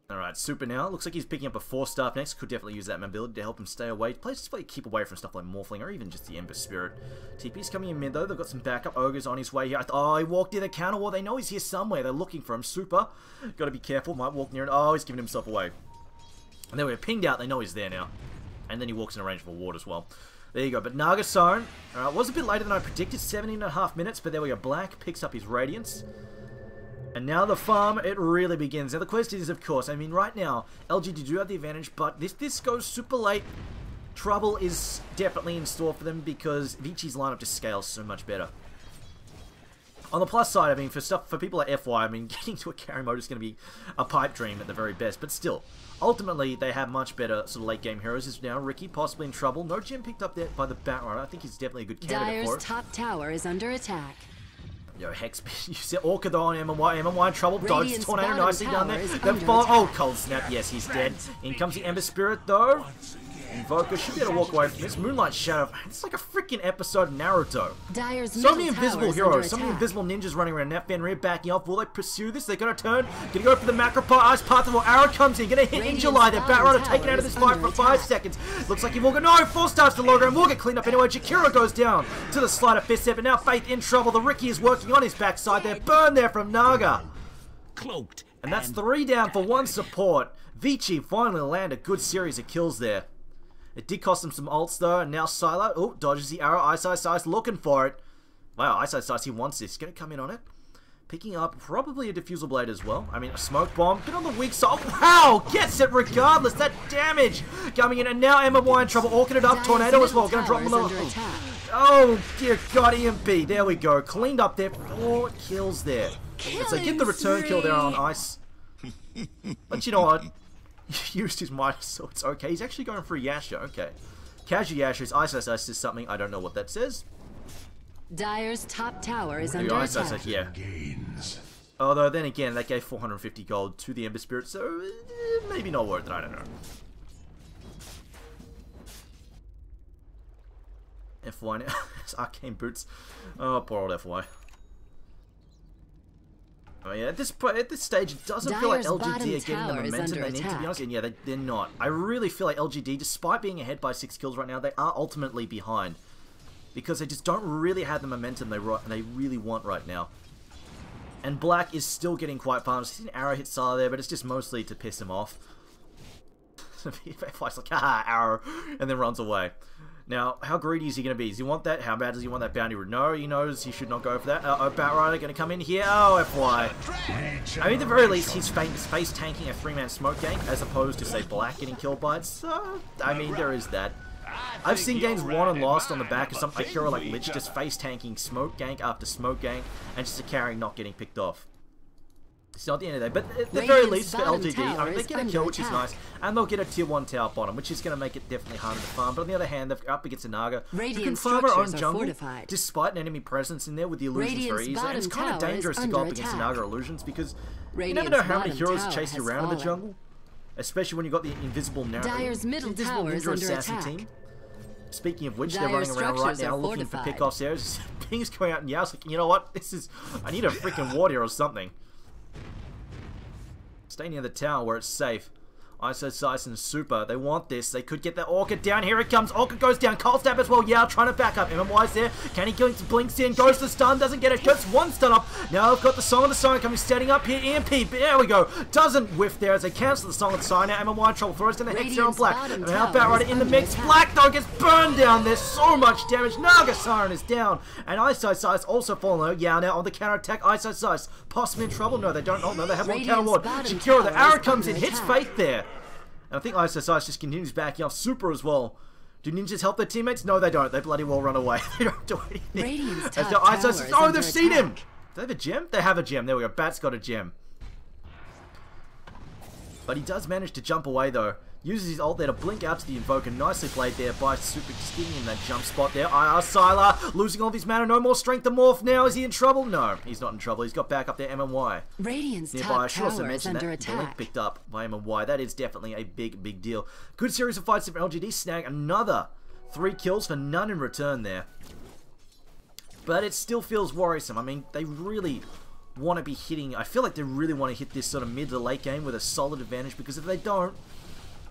Alright, Super now. Looks like he's picking up a 4-star next. Could definitely use that mobility to help him stay away. Just play keep away from stuff like Morphling or even just the Ember Spirit. TP's coming in mid though. They've got some backup. Ogre's on his way here. Oh, he walked in a counter wall. They know he's here somewhere. They're looking for him. Super. Gotta be careful. Might walk near it. Oh, he's giving himself away. And then we're pinged out. They know he's there now. And then he walks in a range of a ward as well. There you go. But Naga Siren. Alright, was a bit later than I predicted. 17.5 minutes. But there we go. Black picks up his Radiance. And now the farm, it really begins. Now the question is, of course, I mean, right now, LGD do have the advantage, but this goes super late. Trouble is definitely in store for them because Vici's lineup just scales so much better. On the plus side, I mean, for people like FY, I mean, getting to a carry mode is going to be a pipe dream at the very best. But still, ultimately, they have much better sort of late game heroes. Is now Ricky possibly in trouble. No gem picked up there by the Batrider. I think he's definitely a good candidate for it. Dire's top tower is under attack. Yo, Hex, you see Orchid on MMY in trouble. Dodge Radiant's Tornado bottom nicely down tower there. is Then under follow. attack. Oh, Cold Snap. Yes, he's dead. In comes the Ember Spirit, though. Invoker should be able to walk away from this. Moonlight Shadow. It's like a freaking episode of Naruto. Dire's So many middle invisible tower is under heroes, so many attack. invisible ninjas running around. Nat Van Rear backing off. Will they pursue this? They're going to turn. Going to go for the macro ice path. The arrow comes in. Going to hit in Radiant's July. They're bottom Batrider tower taken out of is this fight under for 5 attack. seconds. Looks like he will go. No, 4 stars to Logo and will get cleaned up anyway. Jakiro goes down to the slider fist step. And now Faith in trouble. The Ricky is working on his backside there. Burn there from Naga. Cloaked And that's 3 down for 1 support. Vici finally land a good series of kills there. It did cost him some ults though, and now Silo, oh, dodges the arrow. Ice Ice Ice looking for it. Wow, Ice Ice Ice, he wants this. He's going to come in on it. Picking up probably a diffusal blade as well. I mean, a smoke bomb. Bit on the weak side. Wow! Gets it regardless. That damage coming in. And now MMY in trouble. Orking it up. Tornado as well. Gonna drop him on the... Oh, dear God. EMP. There we go. Cleaned up there. 4 kills there. So get the return kill there on Ice. But you know what? He used his might, so it's okay. He's actually going for a Yasha. Okay. Casual Yasha's Ice Ice Ice is something. I don't know what that says. Dire's top tower is under attack. Yeah. Although then again, that gave 450 gold to the Ember Spirit, so maybe not worth it. I don't know. FY now. It's Arcane Boots. Oh, poor old FY. Oh yeah, at this stage, it doesn't feel like LGD are getting the momentum they need, to be honest. And yeah, they're not. I really feel like LGD, despite being ahead by 6 kills right now, they are ultimately behind. Because they just don't really have the momentum they really want right now. And Black is still getting quite farmed. He's an arrow hit Sala there, but it's just mostly to piss him off. FY's like, haha, arrow, and then runs away. Now, how greedy is he going to be? Does he want that? How bad does he want that bounty? No, he knows he should not go for that. Batrider going to come in here. Oh, FY. I mean, at the very least, he's face tanking a 3-man smoke gank, as opposed to, say, Black getting killed by it. So, I mean, there is that. I've seen games won and lost on the back of something like hero like Lich just face tanking smoke gank after smoke gank and just a carry not getting picked off. It's not the end of the day, but at the very least for LGD, I mean, they get a kill, which is nice, and they'll get a tier 1 tower bottom, which is going to make it definitely harder to farm. But on the other hand, they're up against a Naga who can farm her own jungle despite an enemy presence in there with the illusions for ease. And it's kind of dangerous to go up against the Naga illusions because you never know how many heroes chase you around in the jungle. Especially when you've got the invisible ninja assassin team. Speaking of which, they're running around right now looking for pickoffs there. Ping's going out and Yao's like, you know what? I need a freaking ward here or something. Stay near the tower where it's safe. Iso Sice and Super, they want this. They could get that Orchid down. Here it comes. Orchid goes down. Cold Stab as well. Yao trying to back up. MMY's there. Can he go into blinks in? Goes to the stun. Doesn't get it. Gets 1 stun up. Now they've got the Song of the Sign coming standing up here. EMP. There we go. Doesn't whiff there as they cancel the Song of the Sign. Now MMY in trouble. Throws down the Hex there on Black. And now Batrider in the mix. Black though gets burned down. There's so much damage. Naga Siren is down. And Iso Sice also falling low. Yao now on the counter attack. Iso Sice possibly in trouble. No, they don't. Oh no, they have one counter ward. Shakira, the arrow comes in. Hits Faith there. And I think ISSI just continues backing off Super as well. Do ninjas help their teammates? No, they don't. They bloody well run away. They don't do anything. Oh, they've seen him! Do they have a gem? They have a gem. There we go. Bat's got a gem. But he does manage to jump away, though. Uses his ult there to blink out to the Invoker. Nicely played there by Super, sticking in that jump spot there. Sylar losing all of his mana. No more strength to morph now. Is he in trouble? No, he's not in trouble. He's got back up there. MMY. Radiant's nearby. top I should also tower is mention under that attack. the link picked up by MMY. That is definitely a big deal. Good series of fights for LGD. Snag another 3 kills for none in return there. But it still feels worrisome. I mean, they really want to be hitting. I feel like they really want to hit this sort of mid to late game with a solid advantage, because if they don't,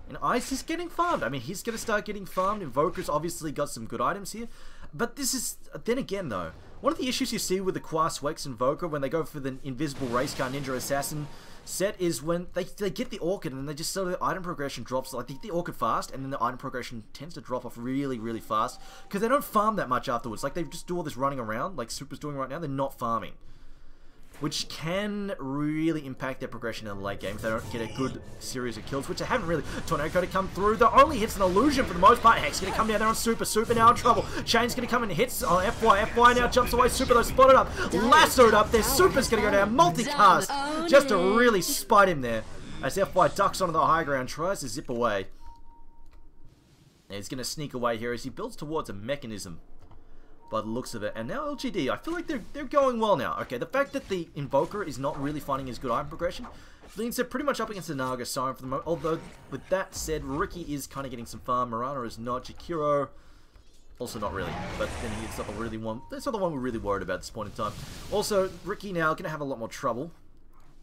and Ice is getting farmed. I mean, he's going to start getting farmed. Invoker's obviously got some good items here. But this is, then again though, one of the issues you see with the Quas Wex Invoker when they go for the Invisible Race Car Ninja Assassin set is when they get the Orchid and they just sort of the item progression drops. Like, they get the Orchid fast and then the item progression tends to drop off really fast because they don't farm that much afterwards. Like, they just do all this running around like Super's doing right now. They're not farming, which can really impact their progression in the late game if they don't get a good series of kills, which they haven't really. Tornado to come through, though only hits an illusion for the most part. Hex going to come down there on Super. Super now in trouble. Shane's going to come and hits on FY. FY now jumps away. Super though spotted up. Lassoed up there. Super's going to go down. Multicast just to really spite him there. As FY ducks onto the high ground, tries to zip away. And he's going to sneak away here as he builds towards a mechanism by the looks of it. And now LGD, I feel like they're going well now. Okay, the fact that the Invoker is not really finding his good item progression means they're pretty much up against the Naga Siren for the moment. Although, with that said, Ricky is kind of getting some farm. Mirana is not. Jakiro, also not really. But then it's not really one. That's not the one we're really worried about at this point in time. Also, Ricky now going to have a lot more trouble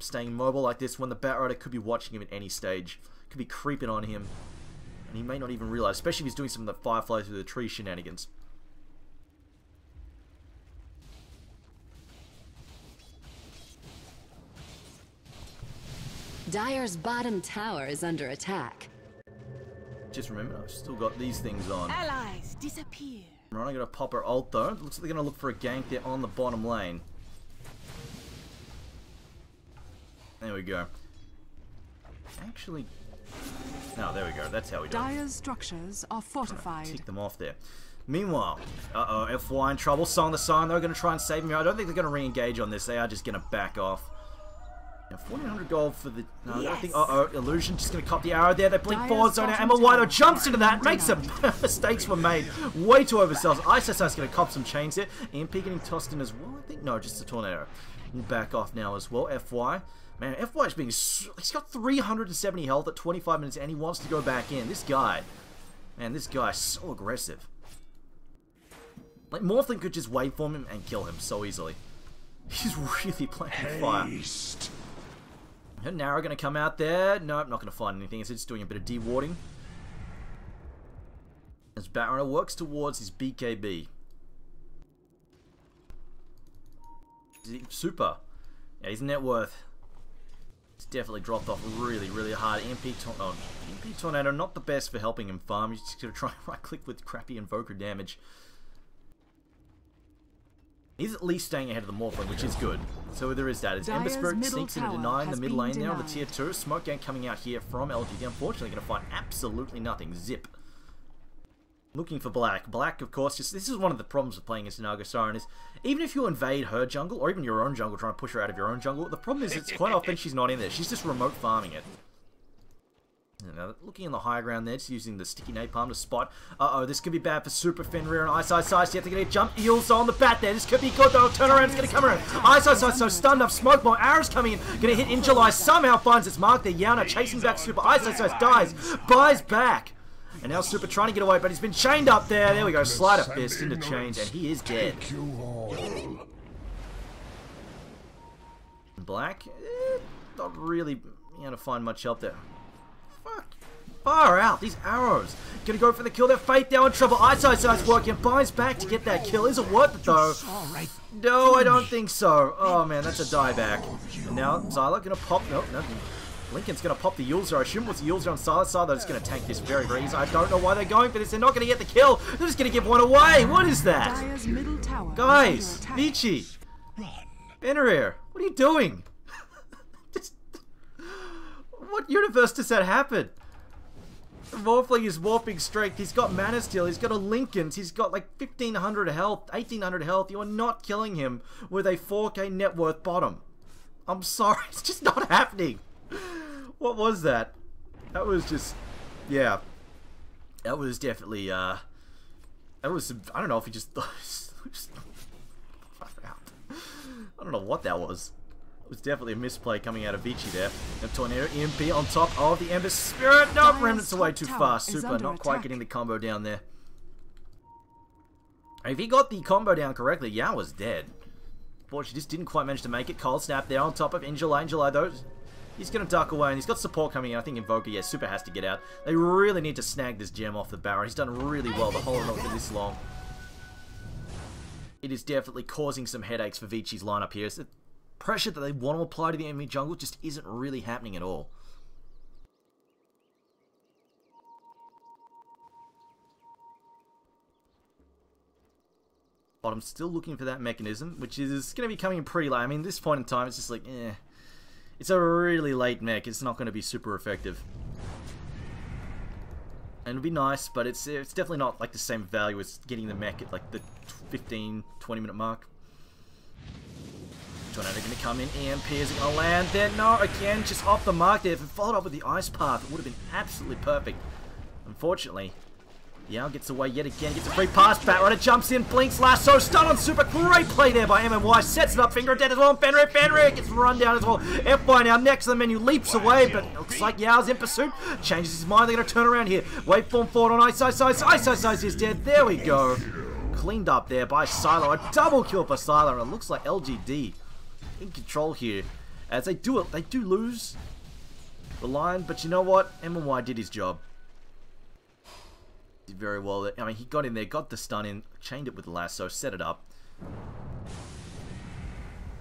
staying mobile like this when the Batrider could be watching him at any stage. Could be creeping on him. And he may not even realize, especially if he's doing some of the Fireflies through the tree shenanigans. Dire's bottom tower is under attack. Just remember, I've still got these things on. Allies disappear. Right, I'm gonna pop her ult though. Looks like they're gonna look for a gank there on the bottom lane. There we go. Actually, no, there we go. That's how we do it. Dire's structures are fortified. Tick them off there. Meanwhile, FY in trouble. Song the sign. They're going to try and save him. I don't think they're going to re-engage on this. They are just going to back off. Now, 1400 gold for the... No, I don't think... Illusion just going to cop the arrow there. They blink forward, so now Emma White jumps into that. Makes some mistakes were made. Way too oversells. ISSI's going to cop some chains here. EMP getting tossed in as well, I think. No, just a tornado. We'll back off now as well. FY. Man, FY is being... He's got 370 health at 25 minutes, and he wants to go back in. This guy... Man, this guy is so aggressive. Like, Morphling could just waveform him and kill him so easily. He's really playing fire. And Nara gonna come out there. Nope, not gonna find anything. It's just doing a bit of dewarding. As Baron works towards his BKB. Super. Yeah, his net worth. It's definitely dropped off really, really hard. EMP Tornado, not the best for helping him farm. He's just gonna try and right click with crappy Invoker damage. He's at least staying ahead of the Morphling, which is good. So there is that. As Ember Spirit sneaks into denying the mid lane there on the tier 2. Smoke gang coming out here from LGD. Unfortunately, going to find absolutely nothing. Zip. Looking for Black. Black, of course, just this is one of the problems with playing as Naga Siren is even if you invade her jungle, or even your own jungle, trying to push her out of your own jungle, the problem is it's quite often she's not in there. She's just remote farming it. Now, looking in the high ground there, just using the sticky napalm to spot. This could be bad for Super Fenrir and Ice Ice Ice. You have to get a jump. Eels on the bat there. This could be good though. Turn around, it's going to come around. Ice Ice Ice so stunned up. Smoke bomb. Arrows coming in. Going to hit in July. Somehow finds its mark there. Yauna chasing back Super. Ice Ice Ice dies. Buys back. And now Super trying to get away, but he's been chained up there. There we go. Slider Fist into chains, and he is dead. Black, not really going to find much help there. Fuck. Far out. These arrows. Gonna go for the kill. They're Fate down in trouble. Ice Ice Ice working. Buys back to get that kill. Is it worth it though? No, I don't think so. Oh man, that's a dieback. And now Zyla gonna pop. Nope, nothing. Lincoln's gonna pop the Yulzar. I assume it was the Yulzar on Zyla's side. They're just gonna tank this very, very easy. I don't know why they're going for this. They're not gonna get the kill. They're just gonna give one away. What is that? Guys, Vici. Fenrir, what are you doing? What universe does that happen? Morphling is warping strength. He's got Mana Steel. He's got a Lincoln's. He's got like 1500 health, 1800 health. You are not killing him with a 4k net worth bottom. I'm sorry. It's just not happening. What was that? That was just... Yeah. That was definitely... That was... I don't know if he just... I don't know what that was. It was definitely a misplay coming out of Vici there. And Tornado EMP on top of the Ember Spirit. Nope, Remnant's away too fast. Super, not quite getting the combo down there. If he got the combo down correctly, Yao was dead. But she just didn't quite manage to make it. Cold Snap there on top of Injuly. Injuly, though, he's going to duck away. And he's got support coming in. I think Invoker, yeah, Super has to get out. They really need to snag this gem off the Baron. He's done really well to hold it on for this long. It is definitely causing some headaches for Vici's lineup here. The pressure that they want to apply to the enemy jungle just isn't really happening at all. But I'm still looking for that mechanism, which is going to be coming in pretty late. I mean, at this point in time, it's just like, eh. It's a really late mech. It's not going to be super effective. And it'll be nice, but it's definitely not like the same value as getting the mech at like the 15-20 minute mark. Tornado going to come in. EMP isn't going to land there. No, again, just off the mark there. If it followed up with the Ice Path, it would have been absolutely perfect. Unfortunately, Yao gets away yet again. Gets a free pass. Batrider jumps in. Blinks lasso. Stun on Super. Great play there by MMY. Sets it up. Finger dead as well. Fenrir gets run down as well. FY now next to the menu. Leaps away, but it looks like Yao's in pursuit. Changes his mind. They're going to turn around here. Waveform forward on Ice Ice Ice. Ice Ice Ice is dead. There we go. Cleaned up there by Silo. A double kill for Silo. And it looks like LGD in control here. As they do lose the line, but you know what? MMY did his job. Did very well. I mean, he got in there, got the stun in, chained it with the lasso, set it up.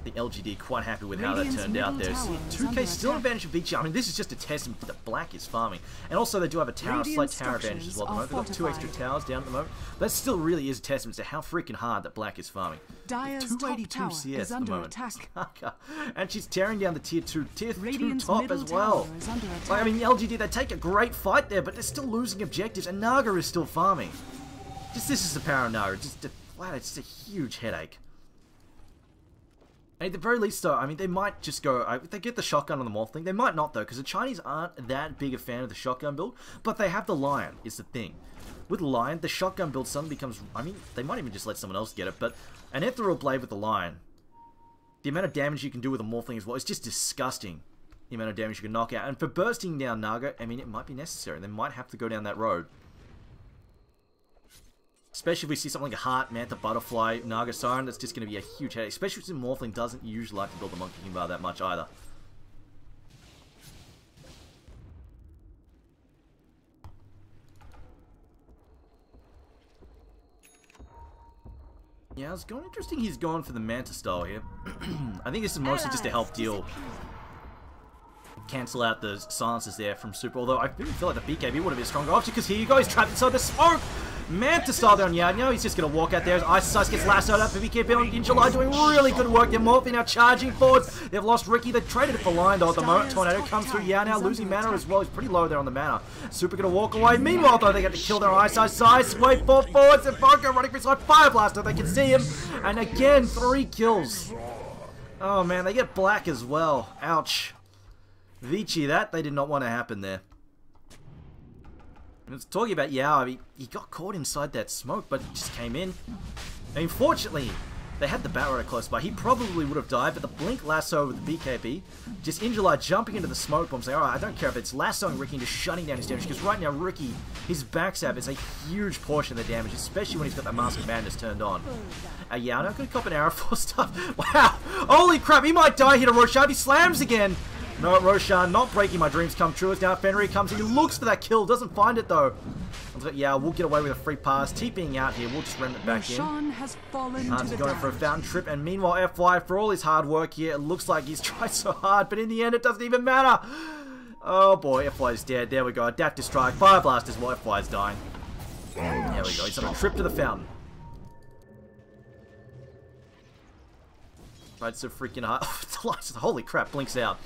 I think LGD quite happy with how that turned out there. See, 2k still an advantage of Vici. I mean, this is just a testament that Black is farming. And also they do have a tower, slight tower advantage as well at the moment. They've got 2 extra towers down at the moment. That still really is a testament to how freaking hard that Black is farming. Dire's 282 top CS tower is at the under moment. attack. And she's tearing down the tier 2 Radiant's top middle as well. tower is under attack. Like, I mean, LGD, they take a great fight there, but they're still losing objectives, and Naga is still farming. This is the power of Naga. Wow, it's just a huge headache. At the very least, though, I mean, they might just go... if they get the shotgun on the Morph thing, they might not, though, because the Chinese aren't that big a fan of the shotgun build, but they have the Lion, is the thing. With Lion, the shotgun build suddenly becomes... I mean, they might even just let someone else get it, but an Ethereal Blade with the Lion, the amount of damage you can do with a Morphling as well, it's just disgusting, the amount of damage you can knock out. And for bursting down Naga, I mean, it might be necessary. They might have to go down that road. Especially if we see something like a Heart, Manta, Butterfly, Naga Siren, that's just going to be a huge headache. Especially since Morphling doesn't usually like to build the Monkey King Bar that much either. Yeah, it's going interesting. He's gone for the Manta style here. I think this is mostly just to help deal... cancel out the silences there from Super. Although I really feel like the BKB would have been a stronger option, because here you go, he's trapped inside the smoke! Manta style there on Yard. You know, he's just going to walk out there as Ice Ice gets lassoed up. BKB on in July doing really good work. They're Morphing now charging forward. They've lost Ricky. They've traded it for Lion though at the moment. Tornado comes through. Yeah, now losing mana as well. He's pretty low there on the mana. Super going to walk away. Meanwhile, though, they get to kill their Ice Ice. Wait for forwards. And Bonko running for his side. Fire Blaster. They can see him. And again, 3 kills. Oh man, they get Black as well. Ouch. Vici, that they did not want to happen there. And it's talking about Yao, I mean, he got caught inside that smoke, but it just came in. I mean, fortunately, they had the Batrider close by. He probably would have died, but the Blink lasso with the BKB, just Injuly jumping into the smoke bomb, saying, alright, I don't care if it's lassoing Ricky and just shutting down his damage, because right now Ricky, his backstab is a huge portion of the damage, especially when he's got that Mask of Madness turned on. Yao now could cop an arrow for stuff. Wow! Holy crap, he might die here to Roshan. He slams again! No, Roshan not breaking my dreams come true. As now Fenrir comes in. He looks for that kill. Doesn't find it, though. Yeah, we'll get away with a free pass. TPing out here. We'll just run it back in. Has fallen He's going for a fountain trip. And meanwhile, FY, for all his hard work here, it looks like he's tried so hard. But in the end, it doesn't even matter. Oh, boy. FY's dead. There we go. Adaptive Strike. Fire Blast is while FY's dying. There we go. He's on a trip to the fountain. Right, so freaking hard. Holy crap. Blinks out.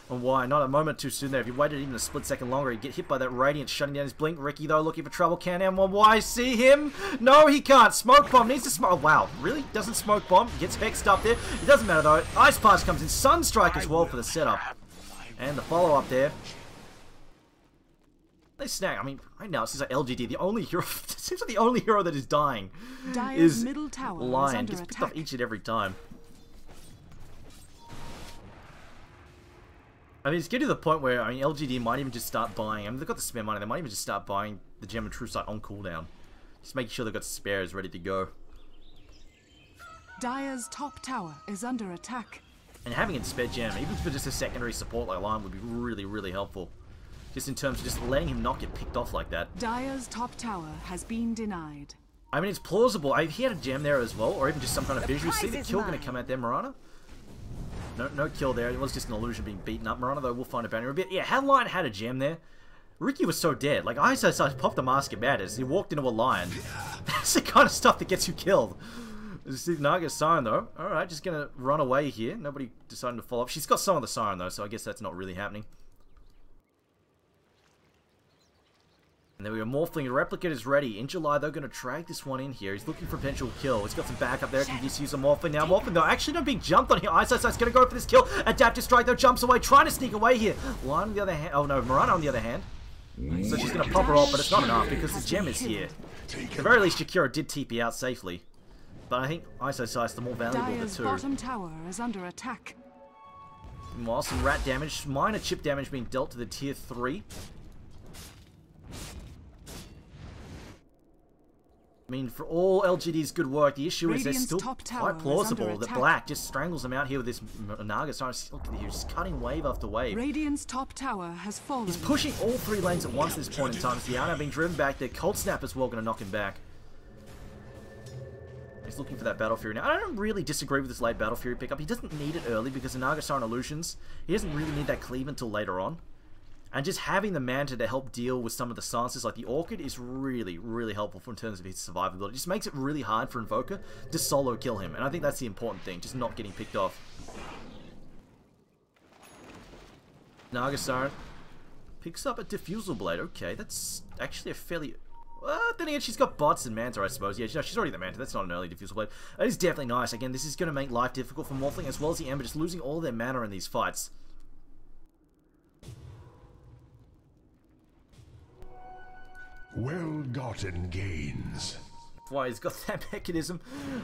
And why? Not a moment too soon there. If you waited even a split second longer, he'd get hit by that Radiant, shutting down his Blink. Ricky, though, looking for trouble. Can M1Y see him? No, he can't. Smoke Bomb needs to smoke. Oh, wow. Really? Doesn't Smoke Bomb. Gets hexed up there. It doesn't matter, though. Ice Pass comes in. Sunstrike as well for the setup. And the follow-up there. They snag. I mean, right now, it seems like LGD, the only hero... it seems like the only hero that is dying Dire's is middle tower Lion. Is Gets picked off each and every time. I mean, it's getting to the point where, I mean, LGD might even just start buying, I mean, they've got the spare money, they might even just start buying the Gem and True Sight on cooldown. Just making sure they've got spares ready to go. Dire's top tower is under attack. And having a spare gem, even for just a secondary support like Lion, would be really, really helpful. Just in terms of just letting him not get picked off like that. Dire's top tower has been denied. I mean, it's plausible. He had a gem there as well, or even just some kind of visual. See the kill going to come out there, Mirana? No kill there. It was just an illusion being beaten up. Mirana, though, we'll find a banner a bit. Yeah, had Lion had a gem there, Ricky was so dead. Like, I popped the Mask of Madness. He walked into a Lion. That's the kind of stuff that gets you killed. See Naga's Siren, though. Alright, just gonna run away here. Nobody deciding to follow up. She's got some of the Siren, though, so I guess that's not really happening. And then we have Morphling. Replicate is ready. In July, they're going to drag this one in here. He's looking for potential kill. He's got some backup there. Can just use a Morphling now. Morphling, though, actually not being jumped on here. Ice going to go for this kill. Adaptive Strike, though, jumps away. Trying to sneak away here. Lion on the other hand. Oh, no. Mirana on the other hand. So she's going to pop her off, but it's not enough because the gem is here. At the very least, Shakira did TP out safely. But I think Ice the more valuable of the two. Bottom tower is under attack. Meanwhile, some rat damage. Minor chip damage being dealt to the tier 3. I mean, for all LGD's good work, the issue is they're still quite plausible that Black just strangles them out here with this Naga. So look at here, just cutting wave after wave. Radiant's top tower has fallen. He's pushing all 3 lanes at once at this point in time. Diana being driven back there. Cold Snap as well, going to knock him back. He's looking for that Battle Fury. Now, I don't really disagree with this late Battle Fury pickup. He doesn't need it early because the Naga Siren Illusions, he doesn't really need that cleave until later on. And just having the Manta to help deal with some of the silences like the Orchid is really, really helpful in terms of his survivability. It just makes it really hard for Invoker to solo kill him. And I think that's the important thing, just not getting picked off. Naga Siren picks up a Diffusal Blade. Okay, that's actually a fairly... Well, then again, she's got bots and Manta, I suppose. Yeah, she's already the Manta. That's not an early Diffusal Blade. That is definitely nice. Again, this is going to make life difficult for Morphling as well as the Ember, just losing all their mana in these fights. Well-gotten gains. Why, he's got that mechanism.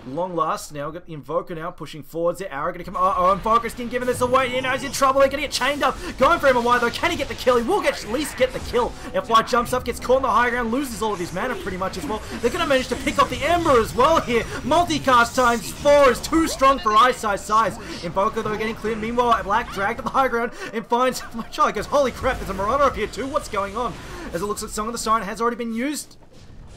Long last. Now we've got the Invoker now pushing forwards there. Arrow gonna come. Uh-oh, Invoker's giving this away. You know, he's in trouble. He's gonna get chained up. Going for him wide though. Can he get the kill? He will at least get the kill. FY jumps up, gets caught on the high ground, loses all of his mana pretty much as well. They're gonna manage to pick up the Ember as well here. Multicast times 4 is too strong for Eyesight size. Invoker though getting clear. Meanwhile, Black dragged to the high ground and finds my child goes, holy crap, there's a Marauder up here too. What's going on? As it looks like Song of the Siren has already been used.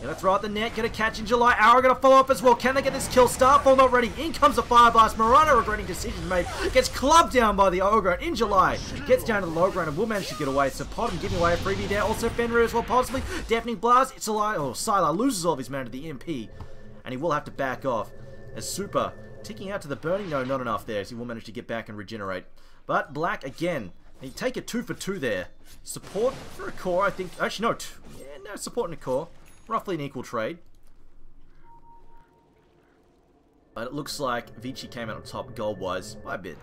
Gonna throw out the net, gonna catch in July. Arrow gonna follow up as well. Can they get this kill? Starfall not ready. In comes the Fire Blast. Marana regretting decisions made. Gets clubbed down by the Ogre. In July, gets down to the low ground and will manage to get away. So Potom giving away a freebie there. Also Fenrir as well, possibly. Deafening Blast. It's Sylar loses all of his mana to the MP. And he will have to back off. As Super ticking out to the burning. No, not enough there. So he will manage to get back and regenerate. But Black again. He take a 2 for 2 there. Support for a core, I think. Actually, no. Yeah, no, support and a core. Roughly an equal trade. But it looks like Vici came out on top gold-wise by a bit.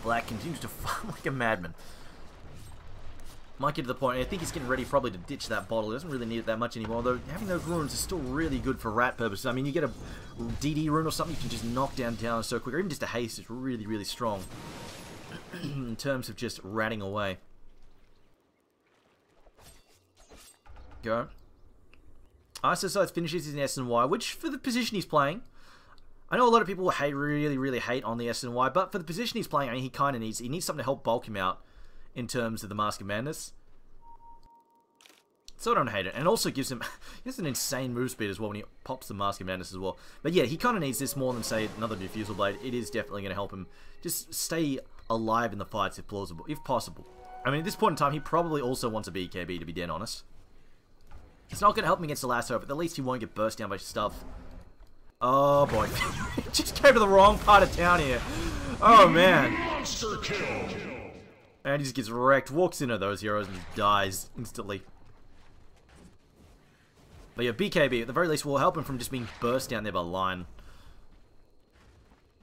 Black continues to farm like a madman. Might get to the point, I think he's getting ready probably to ditch that bottle. He doesn't really need it that much anymore, though having those runes is still really good for rat purposes. I mean, you get a DD rune or something, you can just knock down so quick, or even just a haste is really, really strong in terms of just ratting away. Go. Isosides finishes his SNY, which for the position he's playing, I know a lot of people really hate on the SNY, but for the position he's playing, I mean, he kind of needs something to help bulk him out in terms of the Mask of Madness. So I don't hate it, and also gives him he has an insane move speed as well when he pops the Mask of Madness as well. But yeah, he kind of needs this more than say another Diffusal Blade. It is definitely going to help him just stay alive in the fights if plausible, if possible. I mean, at this point in time, he probably also wants a BKB to be dead honest. It's not going to help him against the lasso, but at least he won't get burst down by stuff. Oh boy. Just came to the wrong part of town here. Oh man. Monster kill. And he just gets wrecked. Walks into those heroes and just dies instantly. But yeah, BKB at the very least will help him from just being burst down there by line.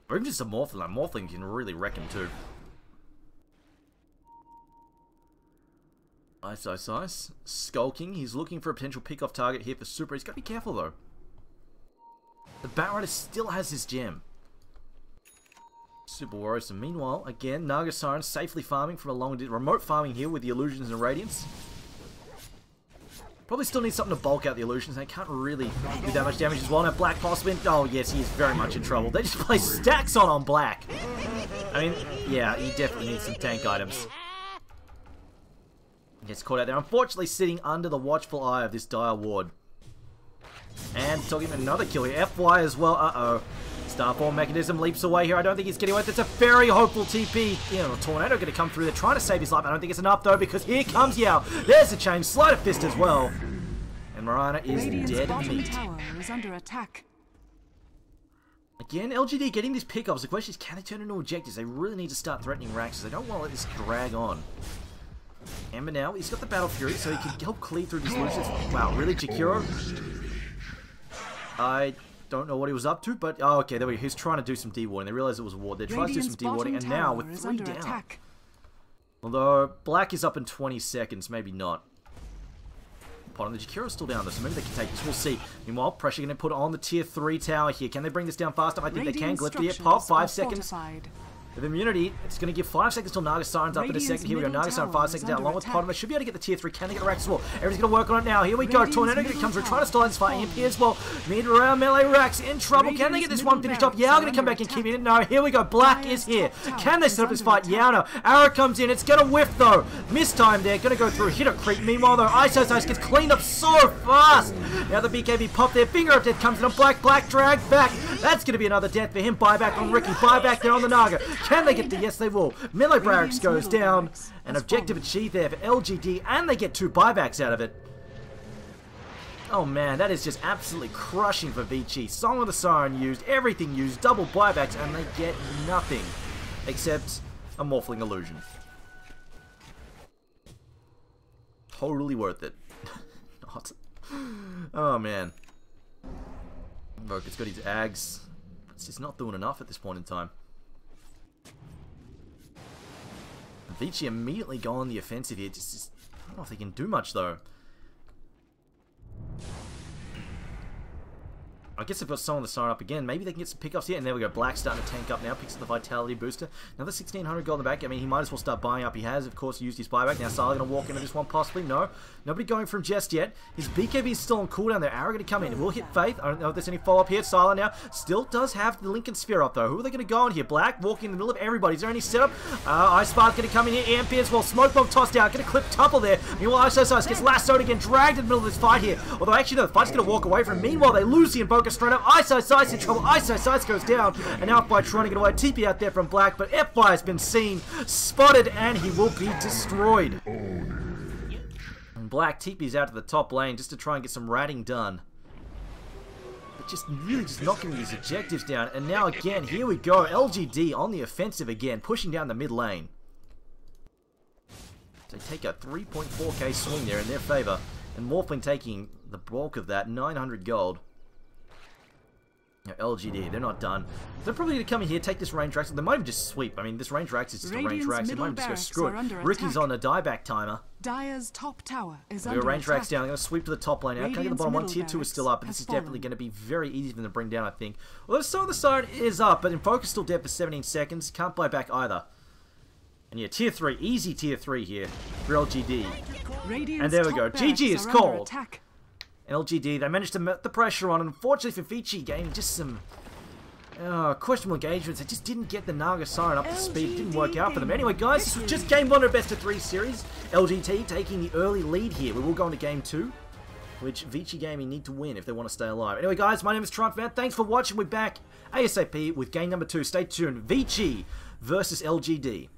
Or even just a Morphling. Like, Morphling can really wreck him too. Ice. Skulking. He's looking for a potential pick-off target here for Super. He's got to be careful, though. The Batrider still has his gem. Super worrisome. Meanwhile, again, Naga Siren safely farming from a long remote farming here with the Illusions and Radiance. Probably still needs something to bulk out the Illusions. They can't really do that much damage as well. Now, Black possibly... Oh, yes, he is very much in trouble. They just play stacks on Black. I mean, yeah, he definitely needs some tank items. Gets caught out there. Unfortunately, sitting under the watchful eye of this dire ward. And talking about another kill here. FY as well. Uh-oh. Starfall mechanism leaps away here. I don't think he's getting away. That's a very hopeful TP. You know, Tornado going to come through. They're trying to save his life. I don't think it's enough, though, because here comes Yao. There's the change. Sleight of Fist as well. And Marana is Radiant's dead bottom meat. tower is under attack. Again, LGD getting these pickups. The question is, can they turn into objectives? They really need to start threatening ranks. They don't want to let this drag on. Ember now, he's got the Battle Fury, so he can help cleave through these Lucius. Wow, really, Jakiro? I don't know what he was up to, but... Oh, okay, there we go. He's trying to do some dewarding. They realized it was a ward. They tried to do some dewarding, and now, with 3 down... Attack. Although, Black is up in 20 seconds, maybe not. Potom, the Jakiro's still down, though, so maybe they can take this. We'll see. Meanwhile, pressure going to put on the tier 3 tower here. Can they bring this down fast enough? I think they can. Glyph here. Pop, 5 seconds. With immunity, it's going to give 5 seconds till Naga Siren's up in a second. Here we go, Naga Siren 5 seconds down, along with Potimus. Should be able to get the tier 3. Can they get a Rax as well? Everybody's going to work on it now. Here we go, Tornado going to come through, trying to stall this fight. EMP as well. Mid-round melee Rax in trouble. Can they get this one finished up? Yao going to come back and keep it in. No, here we go, Black is here. Can they set up this fight? Yao no. Arrow comes in, it's going to whiff though. Missed time there, going to go through, hit a creep. Meanwhile though, Ice gets cleaned up so fast. Now the BKB pop there, Finger of Death comes in on Black drag back. That's going to be another death for him. Buyback on Ricky, buyback there on the Naga. Can they get the, yes they will. Melee Barracks goes down. An objective achieved there for LGD, and they get 2 buybacks out of it. Oh man, that is just absolutely crushing for Vici. Song of the Siren used, everything used, double buybacks, and they get nothing. Except a Morphling Illusion. Totally worth it. Not. Oh man. Rocket's got his Ags. It's just not doing enough at this point in time. Vici immediately go on the offensive here. Just, I don't know if they can do much though. I guess they've got Song of the Siren up again. Maybe they can get some pickups here. And there we go. Black starting to tank up now. Picks up the Vitality booster. Another 1,600 gold in the back. I mean, he might as well start buying up. He has, of course, used his buyback. Now, Starladder going to walk into this one possibly. No. Nobody going from just yet. His BKB is still on cooldown there. Arrow going to come in. Will hit Faith. I don't know if there's any follow-up here. Starladder now still does have the Lincoln Sphere up, though. Who are they going to go on here? Black walking in the middle of everybody. Is there any setup? Ice Spark's going to come in here. EMP as well. Smoke Bomb tossed out. Going to clip Tupple there. Meanwhile, Ice gets lassoed again. Dragged in the middle of this fight here. Although, actually, no, the fight's going to walk away from him. Meanwhile, they lose the Invoker straight up. Ice in trouble. Ice goes down. And now by trying to get away. TP out there from Black. But F-Fire has been seen, spotted, and he will be destroyed. And Black TP's out to the top lane just to try and get some ratting done. But just really just not getting these objectives down. And now again, here we go. LGD on the offensive again, pushing down the mid lane. They take a 3.4k swing there in their favor. And Morphling taking the bulk of that, 900 gold. LGD, they're not done. They're probably going to come in here, take this range Rax. They might even just sweep. I mean, this range Rax is just a range Rax. They might just go screw it. Ricky's on a dieback timer. Dire's top tower is under range Rax down. They're going to sweep to the top lane now. Can't get the bottom one. Tier 2 is still up, but this is definitely going to be very easy for them to bring down, I think. Although Song of the Siren is up, but Invoker's still dead for 17 seconds. Can't buy back either. And yeah, tier 3, easy tier 3 here for LGD. And there we go. GG is called. LGD, they managed to met the pressure on, and unfortunately for Vici, gaining just some questionable engagements. They just didn't get the Naga Siren up to speed. It didn't work out for them. Anyway, guys, this was just Game 1 of Best of 3 series. LGD taking the early lead here. We will go into Game 2, which Vici Gaming need to win if they want to stay alive. Anyway, guys, my name is Triumph Man. Thanks for watching. We're back ASAP with Game number 2. Stay tuned. Vici versus LGD.